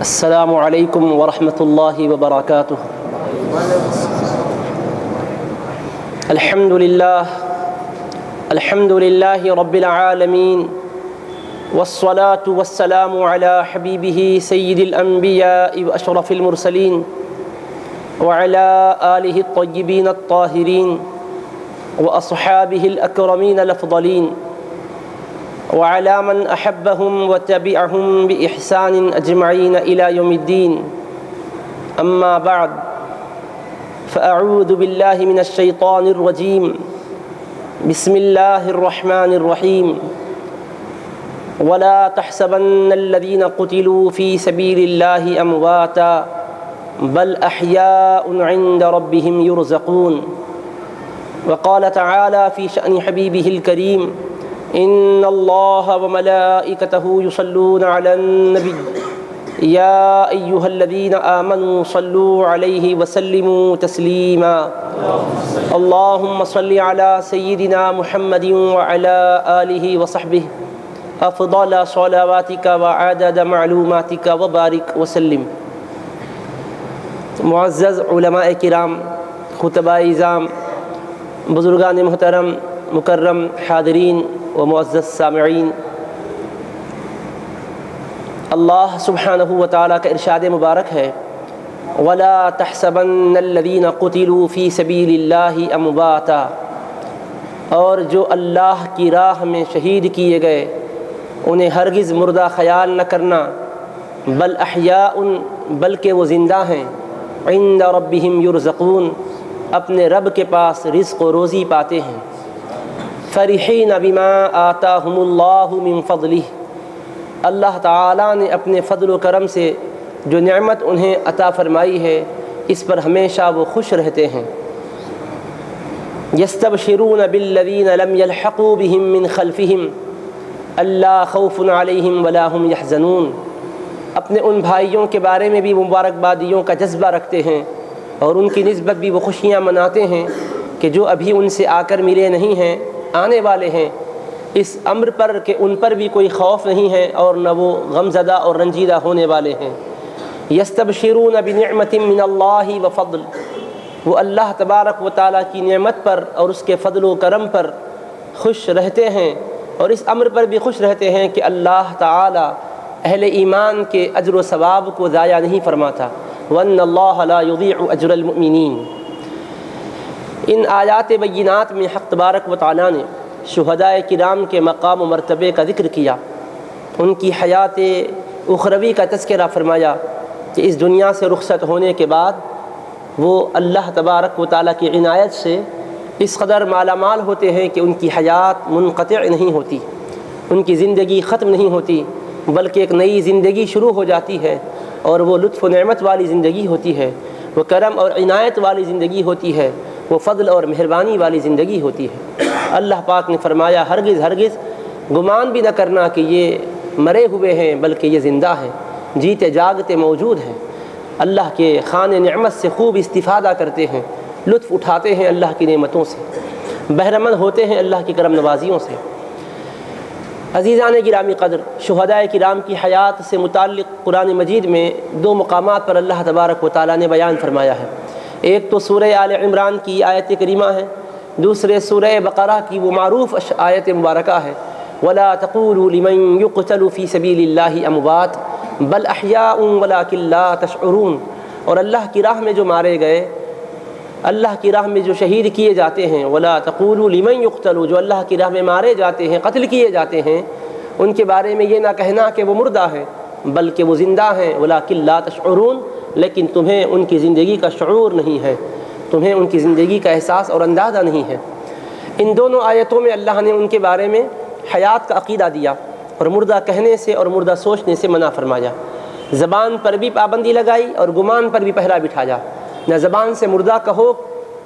السلام علیکم ورحمۃ اللہ وبرکاتہ۔ الحمد للہ رب العالمین، والصلاة والسلام علی حبیبہ سید الانبیاء واشرف المرسلین، وعلی آلہ الطیبین الطاہرین، واصحابہ الاکرمین الافضلین، وعلى من أحبهم وتبعهم بإحسان أجمعين إلى يوم الدين. أما بعد، فأعوذ بالله من الشيطان الرجيم. بسم الله الرحمن الرحيم. ولا تحسبن الذين قتلوا في سبيل الله أمواتا بل أحياء عند ربهم يرزقون. وقال تعالى في شأن حبيبه الكريم: ان اللہ وملائکتہ یصلون علی النبی یا ایہا الذین آمنوا صلوا علیہ وسلموا تسلیما. اللہم صل علی سیدنا محمد وعلی آلہ وصحبہ افضل صلواتک وعدد معلوماتک وبارک وسلم. معزز علماء کرام، خطباء اعظام، بزرگان محترم، مکرم حاضرین و معزز سامعین، اللہ سبحانہ و تعالیٰ کا ارشاد مبارک ہے: وَلَا تَحْسَبَنَّ الَّذِينَ قُتِلُوا فِي سَبِيلِ اللَّهِ أَمْوَاتًا، اور جو اللہ کی راہ میں شہید کیے گئے انہیں ہرگز مردہ خیال نہ کرنا، بل احیاء، بلکہ وہ زندہ ہیں، عند ربہم یرزقون، اپنے رب کے پاس رزق و روزی پاتے ہیں. فرحین بما آتاہم اللہ من فضلہ، اللہ تعالیٰ نے اپنے فضل و کرم سے جو نعمت انہیں عطا فرمائی ہے اس پر ہمیشہ وہ خوش رہتے ہیں. یستبشرون بالذین لم یلحقوا بہم من خلفہم الا خوف علیہم ولا ہم یحزنون، اپنے ان بھائیوں کے بارے میں بھی مبارکبادیوں کا جذبہ رکھتے ہیں اور ان کی نسبت بھی وہ خوشیاں مناتے ہیں کہ جو ابھی ان سے آ کر ملے نہیں ہیں، آنے والے ہیں، اس امر پر کہ ان پر بھی کوئی خوف نہیں ہے اور نہ وہ غمزدہ اور رنجیدہ ہونے والے ہیں. یستبشرون بنعمت من اللہ وفضل، وہ اللہ تبارک و تعالیٰ کی نعمت پر اور اس کے فضل و کرم پر خوش رہتے ہیں اور اس امر پر بھی خوش رہتے ہیں کہ اللہ تعالیٰ اہل ایمان کے اجر و ثواب کو ضائع نہیں فرماتا. وَأَنَّ اللَّهَ لَا يُضِيعُ أَجْرَ الْمُؤْمِنِينَ. ان آیات بینات میں حق تبارک و تعالیٰ نے شہداء کرام کے مقام و مرتبے کا ذکر کیا، ان کی حیات اخروی کا تذکرہ فرمایا کہ اس دنیا سے رخصت ہونے کے بعد وہ اللہ تبارک و تعالیٰ کی عنایت سے اس قدر مالا مال ہوتے ہیں کہ ان کی حیات منقطع نہیں ہوتی، ان کی زندگی ختم نہیں ہوتی، بلکہ ایک نئی زندگی شروع ہو جاتی ہے اور وہ لطف و نعمت والی زندگی ہوتی ہے، وہ کرم اور عنایت والی زندگی ہوتی ہے، وہ فضل اور مہربانی والی زندگی ہوتی ہے. اللہ پاک نے فرمایا ہرگز گمان بھی نہ کرنا کہ یہ مرے ہوئے ہیں، بلکہ یہ زندہ ہیں، جیتے جاگتے موجود ہیں، اللہ کے خوان نعمت سے خوب استفادہ کرتے ہیں، لطف اٹھاتے ہیں اللہ کی نعمتوں سے، بہرمند ہوتے ہیں اللہ کی کرم نوازیوں سے. عزیزان گرامی قدر، شہداء کرام کی حیات سے متعلق قرآن مجید میں دو مقامات پر اللہ تبارک و تعالیٰ نے بیان فرمایا ہے. ایک تو سورہ آل عمران کی آیت کریمہ ہے، دوسرے سورہ بقرہ کی وہ معروف آیت مبارکہ ہے: وَلَا تَقُولُوا لِمَن يُقْتَلُ فِي سَبِيلِ اللَّهِ أَمْوَاتٌ بَلْ أَحْيَاءٌ وَلَٰكِن لَّا تَشْعُرُونَ. اور اللہ کی راہ میں جو مارے گئے، اللہ کی راہ میں جو شہید کیے جاتے ہیں، وَلَا تَقُولُوا لِمَن يُقْتَلُ، جو اللہ کی راہ میں مارے جاتے ہیں، قتل کیے جاتے ہیں، ان کے بارے میں یہ نہ کہنا کہ وہ مردہ ہیں، بلکہ وہ زندہ ہیں. وَلَٰكِن لَّا تَشْعُرُونَ، لیکن تمہیں ان کی زندگی کا شعور نہیں ہے، تمہیں ان کی زندگی کا احساس اور اندازہ نہیں ہے. ان دونوں آیتوں میں اللہ نے ان کے بارے میں حیات کا عقیدہ دیا اور مردہ کہنے سے اور مردہ سوچنے سے منع فرمایا. زبان پر بھی پابندی لگائی اور گمان پر بھی پہرا بٹھایا. نہ زبان سے مردہ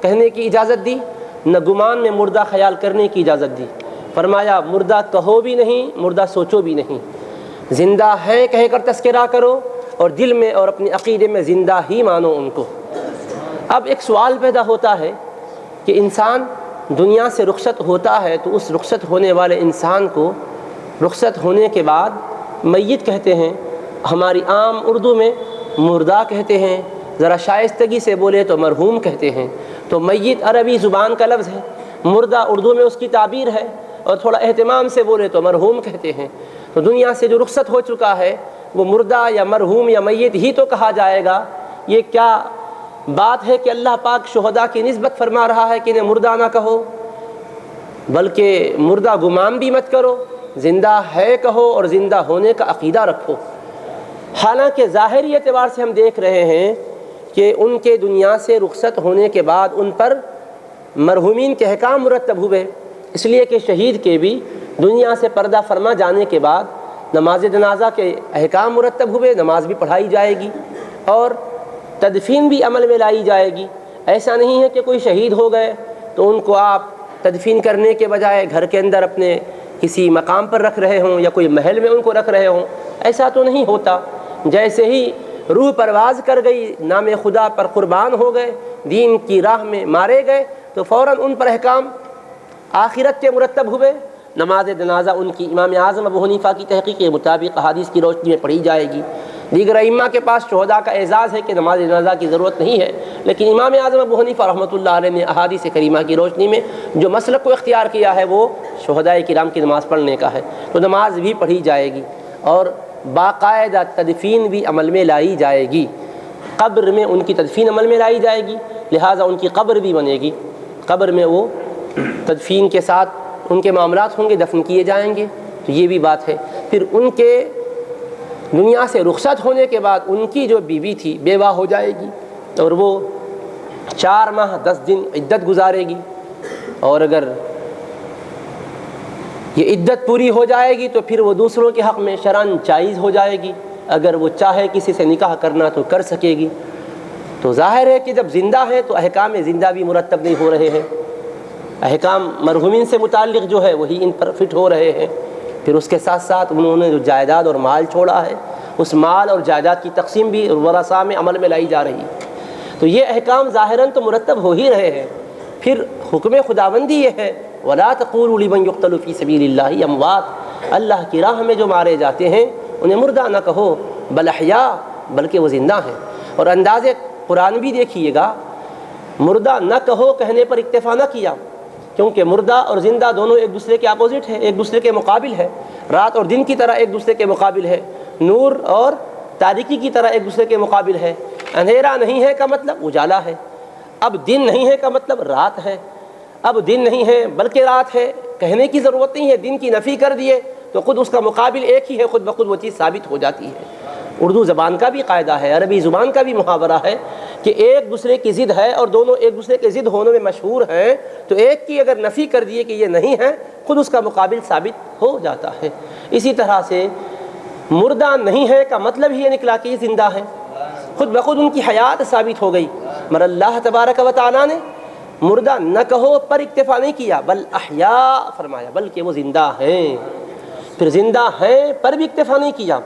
کہنے کی اجازت دی، نہ گمان میں مردہ خیال کرنے کی اجازت دی. فرمایا مردہ کہو بھی نہیں، مردہ سوچو بھی نہیں، زندہ ہیں کہہ کر تذکرہ کرو اور دل میں اور اپنے عقیدے میں زندہ ہی مانو ان کو. اب ایک سوال پیدا ہوتا ہے کہ انسان دنیا سے رخصت ہوتا ہے تو اس رخصت ہونے والے انسان کو رخصت ہونے کے بعد میت کہتے ہیں ہماری عام اردو میں مردہ کہتے ہیں، ذرا شائستگی سے بولے تو مرحوم کہتے ہیں۔ تو میت عربی زبان کا لفظ ہے، مردہ اردو میں اس کی تعبیر ہے، اور تھوڑا اہتمام سے بولے تو مرحوم کہتے ہیں۔ تو دنیا سے جو رخصت ہو چکا ہے وہ مردہ یا مرحوم یا میت ہی تو کہا جائے گا۔ یہ کیا بات ہے کہ اللہ پاک شہداء کی نسبت فرما رہا ہے کہ انہیں مردہ نہ کہو، بلکہ مردہ گمان بھی مت کرو، زندہ ہے کہو اور زندہ ہونے کا عقیدہ رکھو۔ حالانکہ ظاہری اعتبار سے ہم دیکھ رہے ہیں کہ ان کے دنیا سے رخصت ہونے کے بعد ان پر مرحومین کے احکام مرتب ہوئے، اس لیے کہ شہید کے بھی دنیا سے پردہ فرما جانے کے بعد نماز جنازہ کے احکام مرتب ہوئے، نماز بھی پڑھائی جائے گی اور تدفین بھی عمل میں لائی جائے گی۔ ایسا نہیں ہے کہ کوئی شہید ہو گئے تو ان کو آپ تدفین کرنے کے بجائے گھر کے اندر اپنے کسی مقام پر رکھ رہے ہوں یا کوئی محل میں ان کو رکھ رہے ہوں، ایسا تو نہیں ہوتا۔ جیسے ہی روح پرواز کر گئی، نام خدا پر قربان ہو گئے، دین کی راہ میں مارے گئے، تو فوراً ان پر احکام آخرت کے مرتب ہوئے۔ نماز جنازہ ان کی امام اعظم ابو حنیفہ کی تحقیق کے مطابق احادیث کی روشنی میں پڑھی جائے گی۔ دیگر ائمہ کے پاس شہداء کا اعزاز ہے کہ نماز جنازہ کی ضرورت نہیں ہے، لیکن امام اعظم ابو حنیفہ رحمۃ اللہ علیہ نے احادیث کریمہ کی روشنی میں جو مسلک کو اختیار کیا ہے وہ شہداء کرام کی نماز پڑھنے کا ہے، تو نماز بھی پڑھی جائے گی اور باقاعدہ تدفین بھی عمل میں لائی جائے گی۔ قبر میں ان کی تدفین عمل میں لائی جائے گی، لہٰذا ان کی قبر بھی بنے گی، قبر میں وہ تدفین کے ساتھ ان کے معاملات ہوں گے، دفن کیے جائیں گے۔ تو یہ بھی بات ہے۔ پھر ان کے دنیا سے رخصت ہونے کے بعد ان کی جو بیوی تھی بیوہ ہو جائے گی اور وہ 4 ماہ 10 دن عدت گزارے گی، اور اگر یہ عدت پوری ہو جائے گی تو پھر وہ دوسروں کے حق میں شرعاً جائز ہو جائے گی، اگر وہ چاہے کسی سے نکاح کرنا تو کر سکے گی۔ تو ظاہر ہے کہ جب زندہ ہے تو احکام زندہ بھی مرتب نہیں ہو رہے ہیں، احکام مرحومین سے متعلق جو ہے وہی ان پر فٹ ہو رہے ہیں۔ پھر اس کے ساتھ ساتھ انہوں نے جو جائیداد اور مال چھوڑا ہے اس مال اور جائیداد کی تقسیم بھی ورثاء میں عمل میں لائی جا رہی ہے۔ تو یہ احکام ظاہراً تو مرتب ہو ہی رہے ہیں۔ پھر حکم خداوندی یہ ہے وَلَا تَقُولُوا لِمَنْ يُقْتَلُ فِي سَبِيلِ اللَّهِ أَمْوَاتٌ، اللہ کی راہ میں جو مارے جاتے ہیں انہیں مردہ نہ کہو بل احیاء، بلکہ وہ زندہ ہیں۔ اور انداز قرآن بھی دیکھیے گا، مردہ نہ کہو کہنے پر اکتفا نہ کیا، کیونکہ مردہ اور زندہ دونوں ایک دوسرے کے اپوزٹ ہے، ایک دوسرے کے مقابل ہے، رات اور دن کی طرح ایک دوسرے کے مقابل ہے، نور اور تاریکی کی طرح ایک دوسرے کے مقابل ہے۔ اندھیرا نہیں ہے کا مطلب اجالا ہے، اب دن نہیں ہے کا مطلب رات ہے، اب دن نہیں ہے بلکہ رات ہے، کہنے کی ضرورت نہیں ہے۔ دن کی نفی کر دیے تو خود اس کا مقابل ایک ہی ہے، خود بخود وہ چیز ثابت ہو جاتی ہے۔ اردو زبان کا بھی قاعدہ ہے، عربی زبان کا بھی محاورہ ہے کہ ایک دوسرے کی ضد ہے اور دونوں ایک دوسرے کے ضد ہونے میں مشہور ہیں، تو ایک کی اگر نفی کر دیے کہ یہ نہیں ہے، خود اس کا مقابل ثابت ہو جاتا ہے۔ اسی طرح سے مردہ نہیں ہے کا مطلب ہی یہ نکلا کہ یہ زندہ ہے، خود بخود ان کی حیات ثابت ہو گئی۔ مگر اللہ تبارک و تعالیٰ نے مردہ نہ کہو پر اکتفا نہیں کیا، بل احیاء فرمایا، بلکہ وہ زندہ ہیں۔ پھر زندہ ہیں پر بھی اکتفا نہیں کیا۔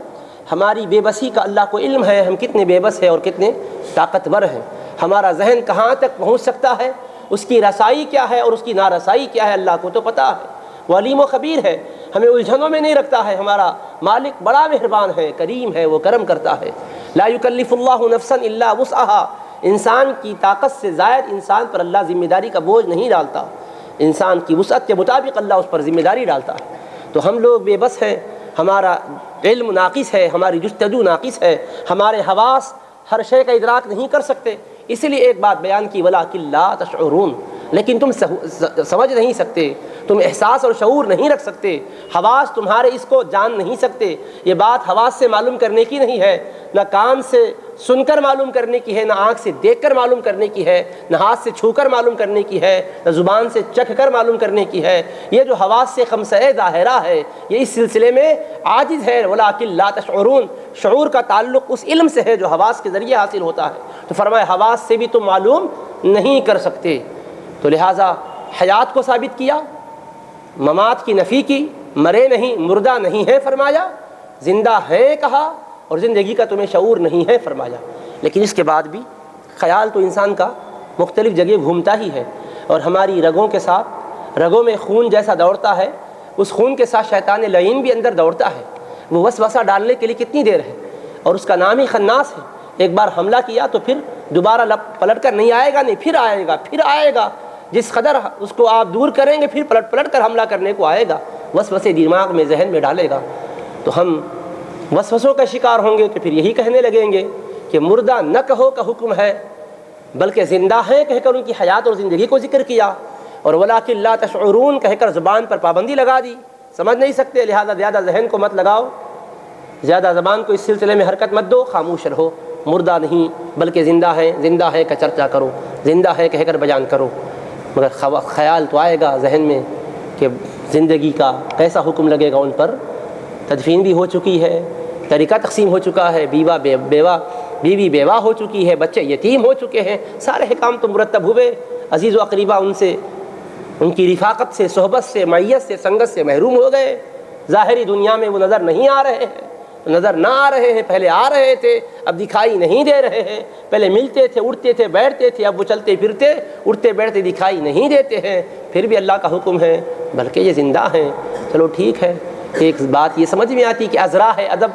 ہماری بے بسی کا اللہ کو علم ہے، ہم کتنے بے بس ہیں اور کتنے طاقتور ہیں، ہمارا ذہن کہاں تک پہنچ سکتا ہے، اس کی رسائی کیا ہے اور اس کی نارسائی کیا ہے، اللہ کو تو پتہ ہے، وہ علیم و خبیر ہے، ہمیں الجھنوں میں نہیں رکھتا ہے۔ ہمارا مالک بڑا مہربان ہے، کریم ہے، وہ کرم کرتا ہے۔ لا یکلف اللہ نفسا الا وسعها، انسان کی طاقت سے زائد انسان پر اللہ ذمہ داری کا بوجھ نہیں ڈالتا، انسان کی وسعت کے مطابق اللہ اس پر ذمہ داری ڈالتا ہے۔ تو ہم لوگ بے بس ہیں، ہمارا علم ناقص ہے، ہماری جستجو ناقص ہے، ہمارے حواس ہر شے کا ادراک نہیں کر سکتے، اسی لیے ایک بات بیان کی وَلَٰكِن لَا تَشْعُرُونَ، لیکن تم سمجھ نہیں سکتے، تم احساس اور شعور نہیں رکھ سکتے، حواس تمہارے اس کو جان نہیں سکتے۔ یہ بات حواس سے معلوم کرنے کی نہیں ہے، نہ کان سے سن کر معلوم کرنے کی ہے، نہ آنکھ سے دیکھ کر معلوم کرنے کی ہے، نہ ہاتھ سے چھو کر معلوم کرنے کی ہے، نہ زبان سے چکھ کر معلوم کرنے کی ہے۔ یہ جو حواس سے خمسہ ظاہرہ ہے یہ اس سلسلے میں عاجز ہے۔ وَلَٰكِن لَا تَشْعُرُونَ، شعور کا تعلق اس علم سے ہے جو حواس کے ذریعے حاصل ہوتا ہے، تو فرمایا حواس سے بھی تم معلوم نہیں کر سکتے۔ تو لہٰذا حیات کو ثابت کیا، ممات کی نفی کی، مرے نہیں مردہ نہیں ہے فرمایا، زندہ ہے کہا، اور زندگی کا تمہیں شعور نہیں ہے فرمایا۔ لیکن اس کے بعد بھی خیال تو انسان کا مختلف جگہ گھومتا ہی ہے، اور ہماری رگوں کے ساتھ، رگوں میں خون جیسا دوڑتا ہے اس خون کے ساتھ شیطان لعین بھی اندر دوڑتا ہے۔ وہ وسوسہ ڈالنے کے لیے کتنی دیر ہے، اور اس کا نام ہی خناس ہے۔ ایک بار حملہ کیا تو پھر دوبارہ پلٹ کر نہیں آئے گا، نہیں پھر آئے گا۔ جس قدر اس کو آپ دور کریں گے پھر پلٹ کر حملہ کرنے کو آئے گا، وسوسے دماغ میں ذہن میں ڈالے گا۔ تو ہم وسوسوں کا شکار ہوں گے تو پھر یہی کہنے لگیں گے کہ مردہ نہ کہو کا حکم ہے، بلکہ زندہ ہیں کہہ کر ان کی حیات اور زندگی کو ذکر کیا، اور ولاکن لا تشعرون کہہ کر زبان پر پابندی لگا دی، سمجھ نہیں سکتے، لہذا زیادہ ذہن کو مت لگاؤ، زیادہ زبان کو اس سلسلے میں حرکت مت دو، خاموش رہو، مردہ نہیں بلکہ زندہ ہے کا چرچا کرو، زندہ ہے کہہ کر بیان کرو۔ مگر خیال تو آئے گا ذہن میں کہ زندگی کا کیسا حکم لگے گا ان پر۔ تدفین بھی ہو چکی ہے، ترکہ تقسیم ہو چکا ہے، بیوی بیوہ ہو چکی ہے، بچے یتیم ہو چکے ہیں، سارے احکام تو مرتب ہوئے، عزیز و اقریبا ان سے، ان کی رفاقت سے، صحبت سے، معیت سے، سنگت سے محروم ہو گئے۔ ظاہری دنیا میں وہ نظر نہیں آ رہے ہیں، نظر نہ آ رہے ہیں، پہلے آ رہے تھے اب دکھائی نہیں دے رہے ہیں، پہلے ملتے تھے، اٹھتے تھے، بیٹھتے تھے، اب وہ چلتے پھرتے، اٹھتے بیٹھتے دکھائی نہیں دیتے ہیں، پھر بھی اللہ کا حکم ہے بلکہ یہ زندہ ہیں۔ چلو ٹھیک ہے، ایک بات یہ سمجھ میں آتی کہ ازرا ہے ادب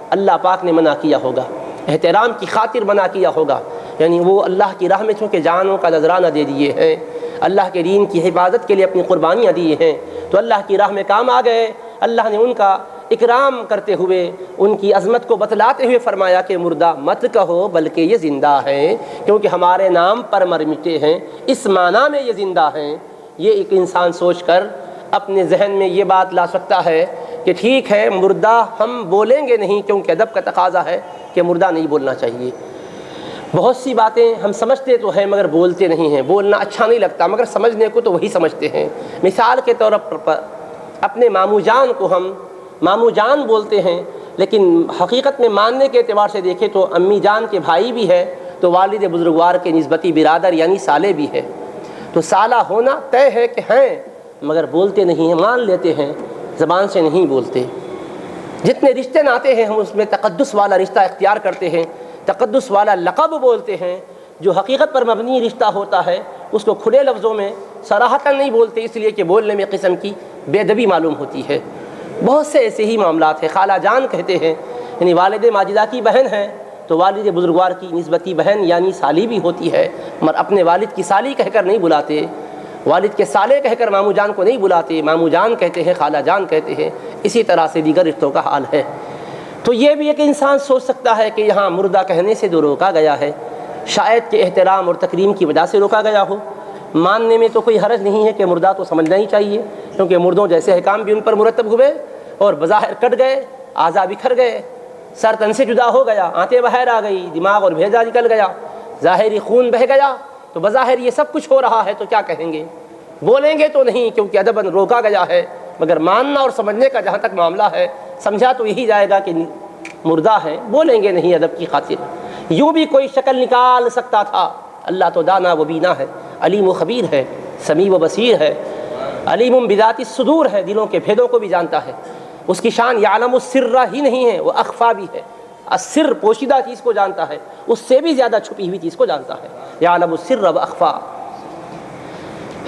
اللہ پاک نے منع کیا ہوگا، احترام کی خاطر منع کیا ہوگا، یعنی وہ اللہ کی راہ میں چونکہ جانوں کا نذرانہ دے دیے ہیں، اللہ کے دین کی حفاظت کے لیے اپنی قربانیاں دی ہیں، تو اللہ کی راہ میں کام آ گئے۔ اللہ نے ان کا اکرام کرتے ہوئے، ان کی عظمت کو بتلاتے ہوئے فرمایا کہ مردہ مت کہو بلکہ یہ زندہ ہیں، کیونکہ ہمارے نام پر مر مٹے ہیں، اس معنی میں یہ زندہ ہیں۔ یہ ایک انسان سوچ کر اپنے ذہن میں یہ بات لا سکتا ہے کہ ٹھیک ہے مردہ ہم بولیں گے نہیں، کیونکہ ادب کا تقاضا ہے کہ مردہ نہیں بولنا چاہیے۔ بہت سی باتیں ہم سمجھتے تو ہیں مگر بولتے نہیں ہیں، بولنا اچھا نہیں لگتا مگر سمجھنے کو تو وہی سمجھتے ہیں۔ مثال کے طور پر اپنے ماموں جان کو ہم ماموں جان بولتے ہیں، لیکن حقیقت میں ماننے کے اعتبار سے دیکھیں تو امی جان کے بھائی بھی ہے، تو والد بزرگوار کے نسبتی برادر یعنی سالے بھی ہے، تو سالہ ہونا طے ہے کہ ہیں، مگر بولتے نہیں ہیں، مان لیتے ہیں، زبان سے نہیں بولتے۔ جتنے رشتے ناتے ہیں ہم اس میں تقدس والا رشتہ اختیار کرتے ہیں، تقدس والا لقب بولتے ہیں، جو حقیقت پر مبنی رشتہ ہوتا ہے اس کو کھلے لفظوں میں صراحتاً نہیں بولتے، اس لیے کہ بولنے میں قسم کی بے ادبی معلوم ہوتی ہے۔ بہت سے ایسے ہی معاملات ہیں۔ خالہ جان کہتے ہیں، یعنی والد ماجدہ کی بہن ہے تو والد بزرگوار کی نسبتی بہن یعنی سالی بھی ہوتی ہے، مگر اپنے والد کی سالی کہہ کر نہیں بلاتے، والد کے سالے کہہ کر ماموں جان کو نہیں بلاتے، ماموں جان کہتے ہیں، خالہ جان کہتے ہیں۔ اسی طرح سے دیگر رشتوں کا حال ہے۔ تو یہ بھی ایک انسان سوچ سکتا ہے کہ یہاں مردہ کہنے سے جو روکا گیا ہے شاید کہ احترام اور تکریم کی وجہ سے روکا گیا ہو۔ ماننے میں تو کوئی حرج نہیں ہے کہ مردہ تو سمجھنا ہی چاہیے، کیونکہ مردوں جیسے احکام بھی ان پر مرتب ہوئے اور بظاہر کٹ گئے، اعضاء بکھر گئے، سر تن سے جدا ہو گیا، آنتیں باہر آ گئی، دماغ اور بھیجا نکل گیا، ظاہری خون بہہ گیا، تو بظاہر یہ سب کچھ ہو رہا ہے تو کیا کہیں گے؟ بولیں گے تو نہیں کیونکہ ادباً روکا گیا ہے، مگر ماننا اور سمجھنے کا جہاں تک معاملہ ہے سمجھا تو یہی جائے گا کہ مردہ ہے، بولیں گے نہیں ادب کی خاطر۔ یوں بھی کوئی شکل نکال سکتا تھا، اللہ تو دانا و بینا ہے، علیم و خبیر ہے، سمیع و بصیر ہے، علیم بذات الصدور ہے، دلوں کے بھیدوں کو بھی جانتا ہے۔ اس کی شان یعلم السر ہی نہیں ہے، وہ اخفا بھی ہے، السر پوشیدہ چیز کو جانتا ہے، اس سے بھی زیادہ چھپی ہوئی چیز کو جانتا ہے، یعلم السر و اخفا۔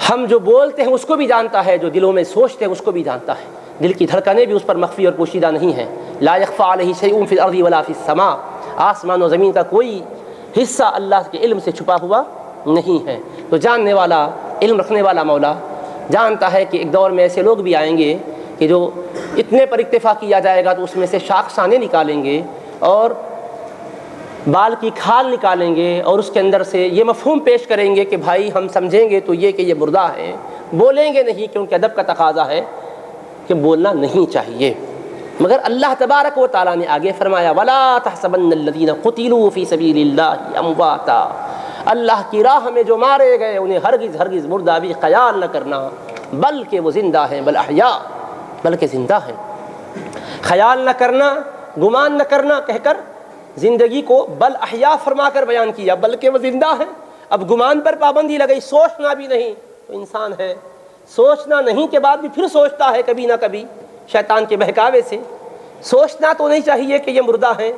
ہم جو بولتے ہیں اس کو بھی جانتا ہے، جو دلوں میں سوچتے ہیں اس کو بھی جانتا ہے، دل کی دھڑکنیں بھی اس پر مخفی اور پوشیدہ نہیں ہیں۔ لا یخفی علیہ شیء فی الارض ولا فی السماء، آسمان و زمین کا کوئی حصہ اللہ کے علم سے چھپا ہوا نہیں ہے۔ تو جاننے والا، علم رکھنے والا مولا جانتا ہے کہ ایک دور میں ایسے لوگ بھی آئیں گے کہ جو اتنے پر اکتفا کیا جائے گا تو اس میں سے شاخسانے نکالیں گے اور بال کی کھال نکالیں گے اور اس کے اندر سے یہ مفہوم پیش کریں گے کہ بھائی ہم سمجھیں گے تو یہ کہ یہ مردہ ہے، بولیں گے نہیں کیونکہ ادب کا تقاضا ہے کہ بولنا نہیں چاہیے۔ مگر اللہ تبارک و تعالیٰ نے آگے فرمایا وَلَا تَحْسَبَنَّ الَّذِينَ قُتِلُوا فِي سَبِيلِ اللَّهِ أَمْوَاتًا، اللہ کی راہ میں جو مارے گئے انہیں ہرگز مردہ بھی خیال نہ کرنا، بلکہ وہ زندہ ہیں، بل احیاء، بلکہ زندہ ہیں۔ خیال نہ کرنا، گمان نہ کرنا کہہ کر زندگی کو بل احیاء فرما کر بیان کیا، بلکہ وہ زندہ ہیں۔ اب گمان پر پابندی لگئی، سوچنا بھی نہیں، تو انسان ہے سوچنا نہیں کے بعد بھی پھر سوچتا ہے کبھی نہ کبھی شیطان کے بہکاوے سے۔ سوچنا تو نہیں چاہیے کہ یہ مردہ ہیں،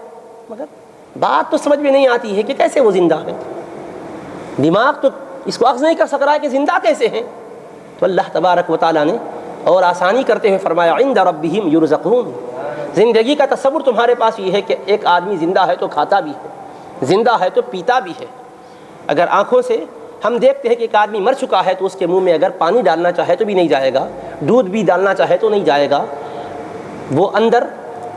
مگر بات تو سمجھ میں نہیں آتی ہے کہ کیسے وہ زندہ ہیں، دماغ تو اس کو اخذ نہیں کر سک رہا ہے کہ زندہ کیسے ہیں۔ تو اللہ تبارک و تعالیٰ نے اور آسانی کرتے ہوئے فرمایا عند ربہم یرزقون، زندگی کا تصور تمہارے پاس یہ ہے کہ ایک آدمی زندہ ہے تو کھاتا بھی ہے، زندہ ہے تو پیتا بھی ہے۔ اگر آنکھوں سے ہم دیکھتے ہیں کہ ایک آدمی مر چکا ہے تو اس کے منہ میں اگر پانی ڈالنا چاہے تو بھی نہیں جائے گا، دودھ بھی ڈالنا چاہے تو نہیں جائے گا، وہ اندر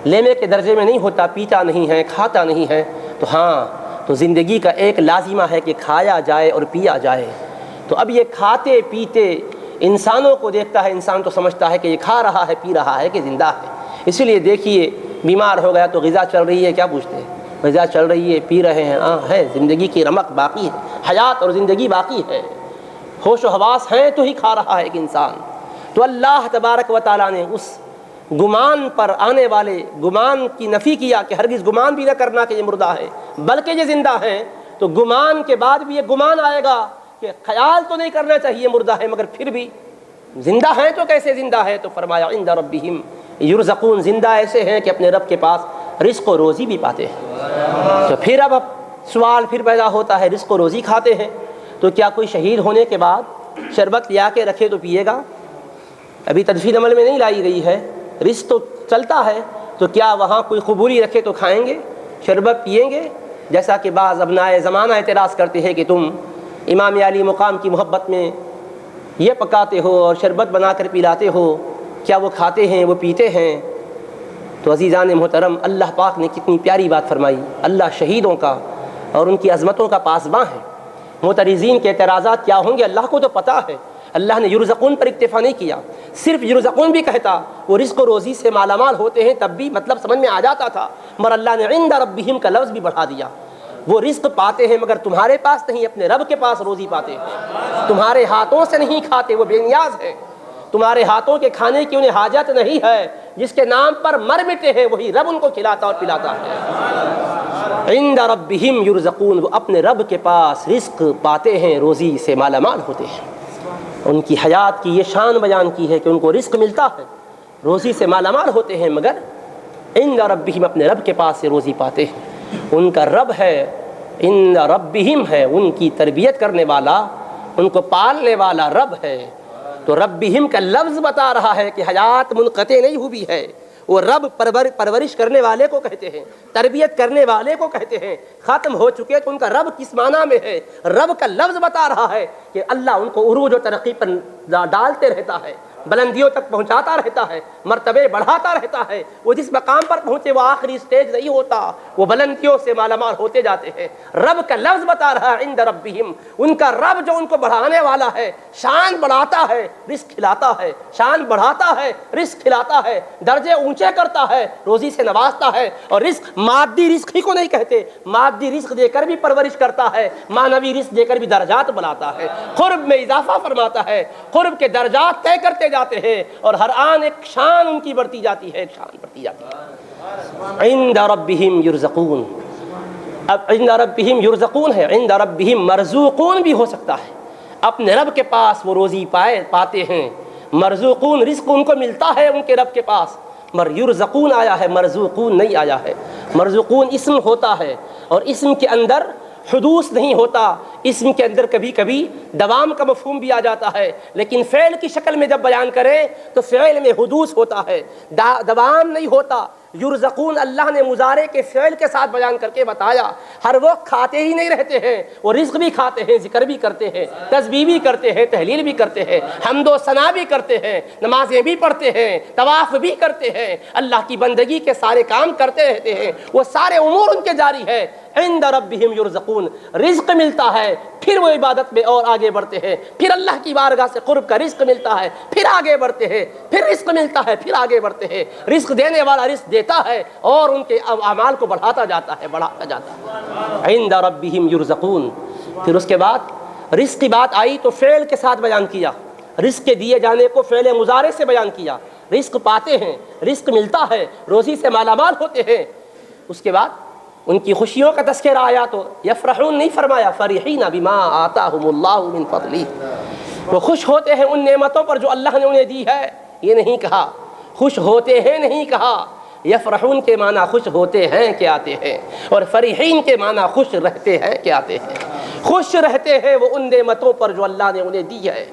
لینے کے درجے میں نہیں ہوتا، پیتا نہیں ہے، کھاتا نہیں ہے۔ تو ہاں، تو زندگی کا ایک لازمہ ہے کہ کھایا جائے اور پیا جائے۔ تو اب یہ کھاتے پیتے انسانوں کو دیکھتا ہے، انسان تو سمجھتا ہے کہ یہ کھا رہا ہے، پی رہا ہے، کہ زندہ ہے۔ اسی لیے دیکھیے بیمار ہو گیا تو غذا چل رہی ہے، کیا پوچھتے ہیں؟ غذا چل رہی ہے، پی رہے ہیں، ہاں ہے، زندگی کی رمق باقی ہے، حیات اور زندگی باقی ہے، ہوش و حواس ہیں تو ہی کھا رہا ہے ایک انسان۔ تو اللہ تبارک و تعالیٰ نے اس گمان پر آنے والے گمان کی نفی کیا کہ ہرگز گمان بھی نہ کرنا کہ یہ مردہ ہے، بلکہ یہ زندہ ہیں۔ تو گمان کے بعد بھی یہ گمان آئے گا کہ خیال تو نہیں کرنا چاہیے مردہ ہے، مگر پھر بھی زندہ ہیں تو کیسے زندہ ہے؟ تو فرمایا عند ربہم یرزقون، زندہ ایسے ہیں کہ اپنے رب کے پاس رزق و روزی بھی پاتے ہیں۔ تو پھر اب سوال پھر پیدا ہوتا ہے، رزق و روزی کھاتے ہیں تو کیا کوئی شہید ہونے کے بعد شربت لیا کے رکھے تو پیے گا؟ ابھی تدفین عمل میں نہیں لائی گئی ہے، رزق تو چلتا ہے، تو کیا وہاں کوئی قبولی رکھے تو کھائیں گے، شربت پئیں گے؟ جیسا کہ بعض ابنائے زمانہ اعتراض کرتے ہیں کہ تم امام علی مقام کی محبت میں یہ پکاتے ہو اور شربت بنا کر پلاتے ہو، کیا وہ کھاتے ہیں، وہ پیتے ہیں؟ تو عزیزان محترم، اللہ پاک نے کتنی پیاری بات فرمائی۔ اللہ شہیدوں کا اور ان کی عظمتوں کا پاسباں ہے۔ معترضین کے اعتراضات کیا ہوں گے اللہ کو تو پتہ ہے۔ اللہ نے یرزقون پر اکتفا نہیں کیا، صرف یرزقون بھی کہتا، وہ رزق و روزی سے مالا مال ہوتے ہیں تب بھی مطلب سمجھ میں آ جاتا تھا، مگر اللہ نے عند ربہم کا لفظ بھی بڑھا دیا۔ وہ رزق پاتے ہیں مگر تمہارے پاس نہیں، اپنے رب کے پاس روزی پاتے ہیں، تمہارے ہاتھوں سے نہیں کھاتے، وہ بے نیاز ہیں، تمہارے ہاتھوں کے کھانے کی انہیں حاجت نہیں ہے، جس کے نام پر مر مٹے ہیں وہی رب ان کو کھلاتا اور پلاتا ہے۔ عند ربہم یرزقون، وہ اپنے رب کے پاس رزق پاتے ہیں، روزی سے مالا مال ہوتے ہیں۔ ان کی حیات کی یہ شان بیان کی ہے کہ ان کو رزق ملتا ہے، روزی سے مالا مال ہوتے ہیں، مگر عند ربہم، اپنے رب کے پاس سے روزی پاتے ہیں۔ ان کا رب ہے، عند ربہم ہے، ان کی تربیت کرنے والا، ان کو پالنے والا رب ہے۔ تو ربہم کا لفظ بتا رہا ہے کہ حیات منقطع نہیں ہوئی ہے، وہ رب پرورش کرنے والے کو کہتے ہیں، تربیت کرنے والے کو کہتے ہیں۔ ختم ہو چکے تو ان کا رب کس معنی میں ہے؟ رب کا لفظ بتا رہا ہے کہ اللہ ان کو عروج و ترقی پر ڈالتے رہتا ہے، بلندیوں تک پہنچاتا رہتا ہے، مرتبے بڑھاتا رہتا ہے۔ وہ جس مقام پر پہنچے وہ آخری سٹیج نہیں ہوتا، وہ بلندیوں سے مالا مال ہوتے جاتے ہیں۔ رب کا لفظ بتا رہا ہے عند ربہم، ان کا رب جو ان کو بڑھانے والا ہے، شان بڑھاتا ہے، رزق کھلاتا ہے، شان بڑھاتا ہے، رزق کھلاتا ہے، درجے اونچے کرتا ہے، روزی سے نوازتا ہے۔ اور رزق مادی رزق ہی کو نہیں کہتے، مادی رزق دے کر بھی پرورش کرتا ہے، معنوی رزق دے کر بھی درجات بناتا ہے، قرب میں اضافہ فرماتا ہے، قرب کے درجات طے کرتے جاتے ہیں، اور ہر آن ایک شان ان کی بڑھتی جاتی ہے، ایک شان بڑھتی جاتی ہے۔ عند ربہم یرزقون، اب عند ربہم یرزقون ہے، عند ربہم مرزوقون بھی ہو سکتا ہے، اپنے رب کے پاس وہ روزی پاتے ہیں۔ مرزوقون، رزق ان کو ملتا ہے ان کے رب کے پاس، مگر یرزقون آیا ہے، مرزوقون نہیں آیا ہے۔ مرزوقون اسم ہوتا ہے اور اسم کے اندر حدوث نہیں ہوتا، اسم کے اندر کبھی کبھی دوام کا مفہوم بھی آ جاتا ہے، لیکن فعل کی شکل میں جب بیان کریں تو فعل میں حدوث ہوتا ہے، دوام نہیں ہوتا۔ یرزقون اللہ نے مضارع کے فعل کے ساتھ بیان کر کے بتایا، ہر وقت کھاتے ہی نہیں رہتے ہیں، وہ رزق بھی کھاتے ہیں، ذکر بھی کرتے ہیں، تسبیح بھی کرتے ہیں، تحلیل بھی کرتے ہیں، حمد و ثنا بھی کرتے ہیں، نمازیں بھی پڑھتے ہیں، طواف بھی کرتے ہیں، اللہ کی بندگی کے سارے کام کرتے رہتے ہیں، وہ سارے امور ان کے جاری ہے۔ عند ربہم یرزقون، رزق ملتا ہے، پھر وہ عبادت میں اور آگے بڑھتے ہیں، پھر اللہ کی بارگاہ سے قرب کا رزق ملتا ہے، پھر آگے بڑھتے ہیں، پھر رزق ملتا ہے، پھر آگے بڑھتے ہیں۔ رزق دینے والا رزق دیتا ہے اور ان کے اعمال کو بڑھاتا جاتا ہے، بڑھاتا جاتا ہے۔ عند ربہم یرزقون، پھر اس کے بعد رزق کی بات آئی تو فعل کے ساتھ بیان کیا، رزق کے دیے جانے کو فعل مضارع سے بیان کیا، رزق پاتے ہیں، رزق ملتا ہے، روزی سے مالا مال ہوتے ہیں۔ اس کے بعد ان کی خوشیوں کا تذکرہ آیا تو یفرحون نہیں فرمایا، فرحین بما آتاہم اللہ من فضلہ، وہ خوش ہوتے ہیں ان نعمتوں پر جو اللہ نے انہیں دی ہے، یہ نہیں کہا خوش ہوتے ہیں، نہیں کہا۔ یفرحون کے معنی خوش ہوتے ہیں کہ آتے ہیں، اور فرحین کے معنی خوش رہتے ہیں کہ آتے ہیں۔ خوش رہتے ہیں وہ ان نعمتوں پر جو اللہ نے انہیں دی ہے۔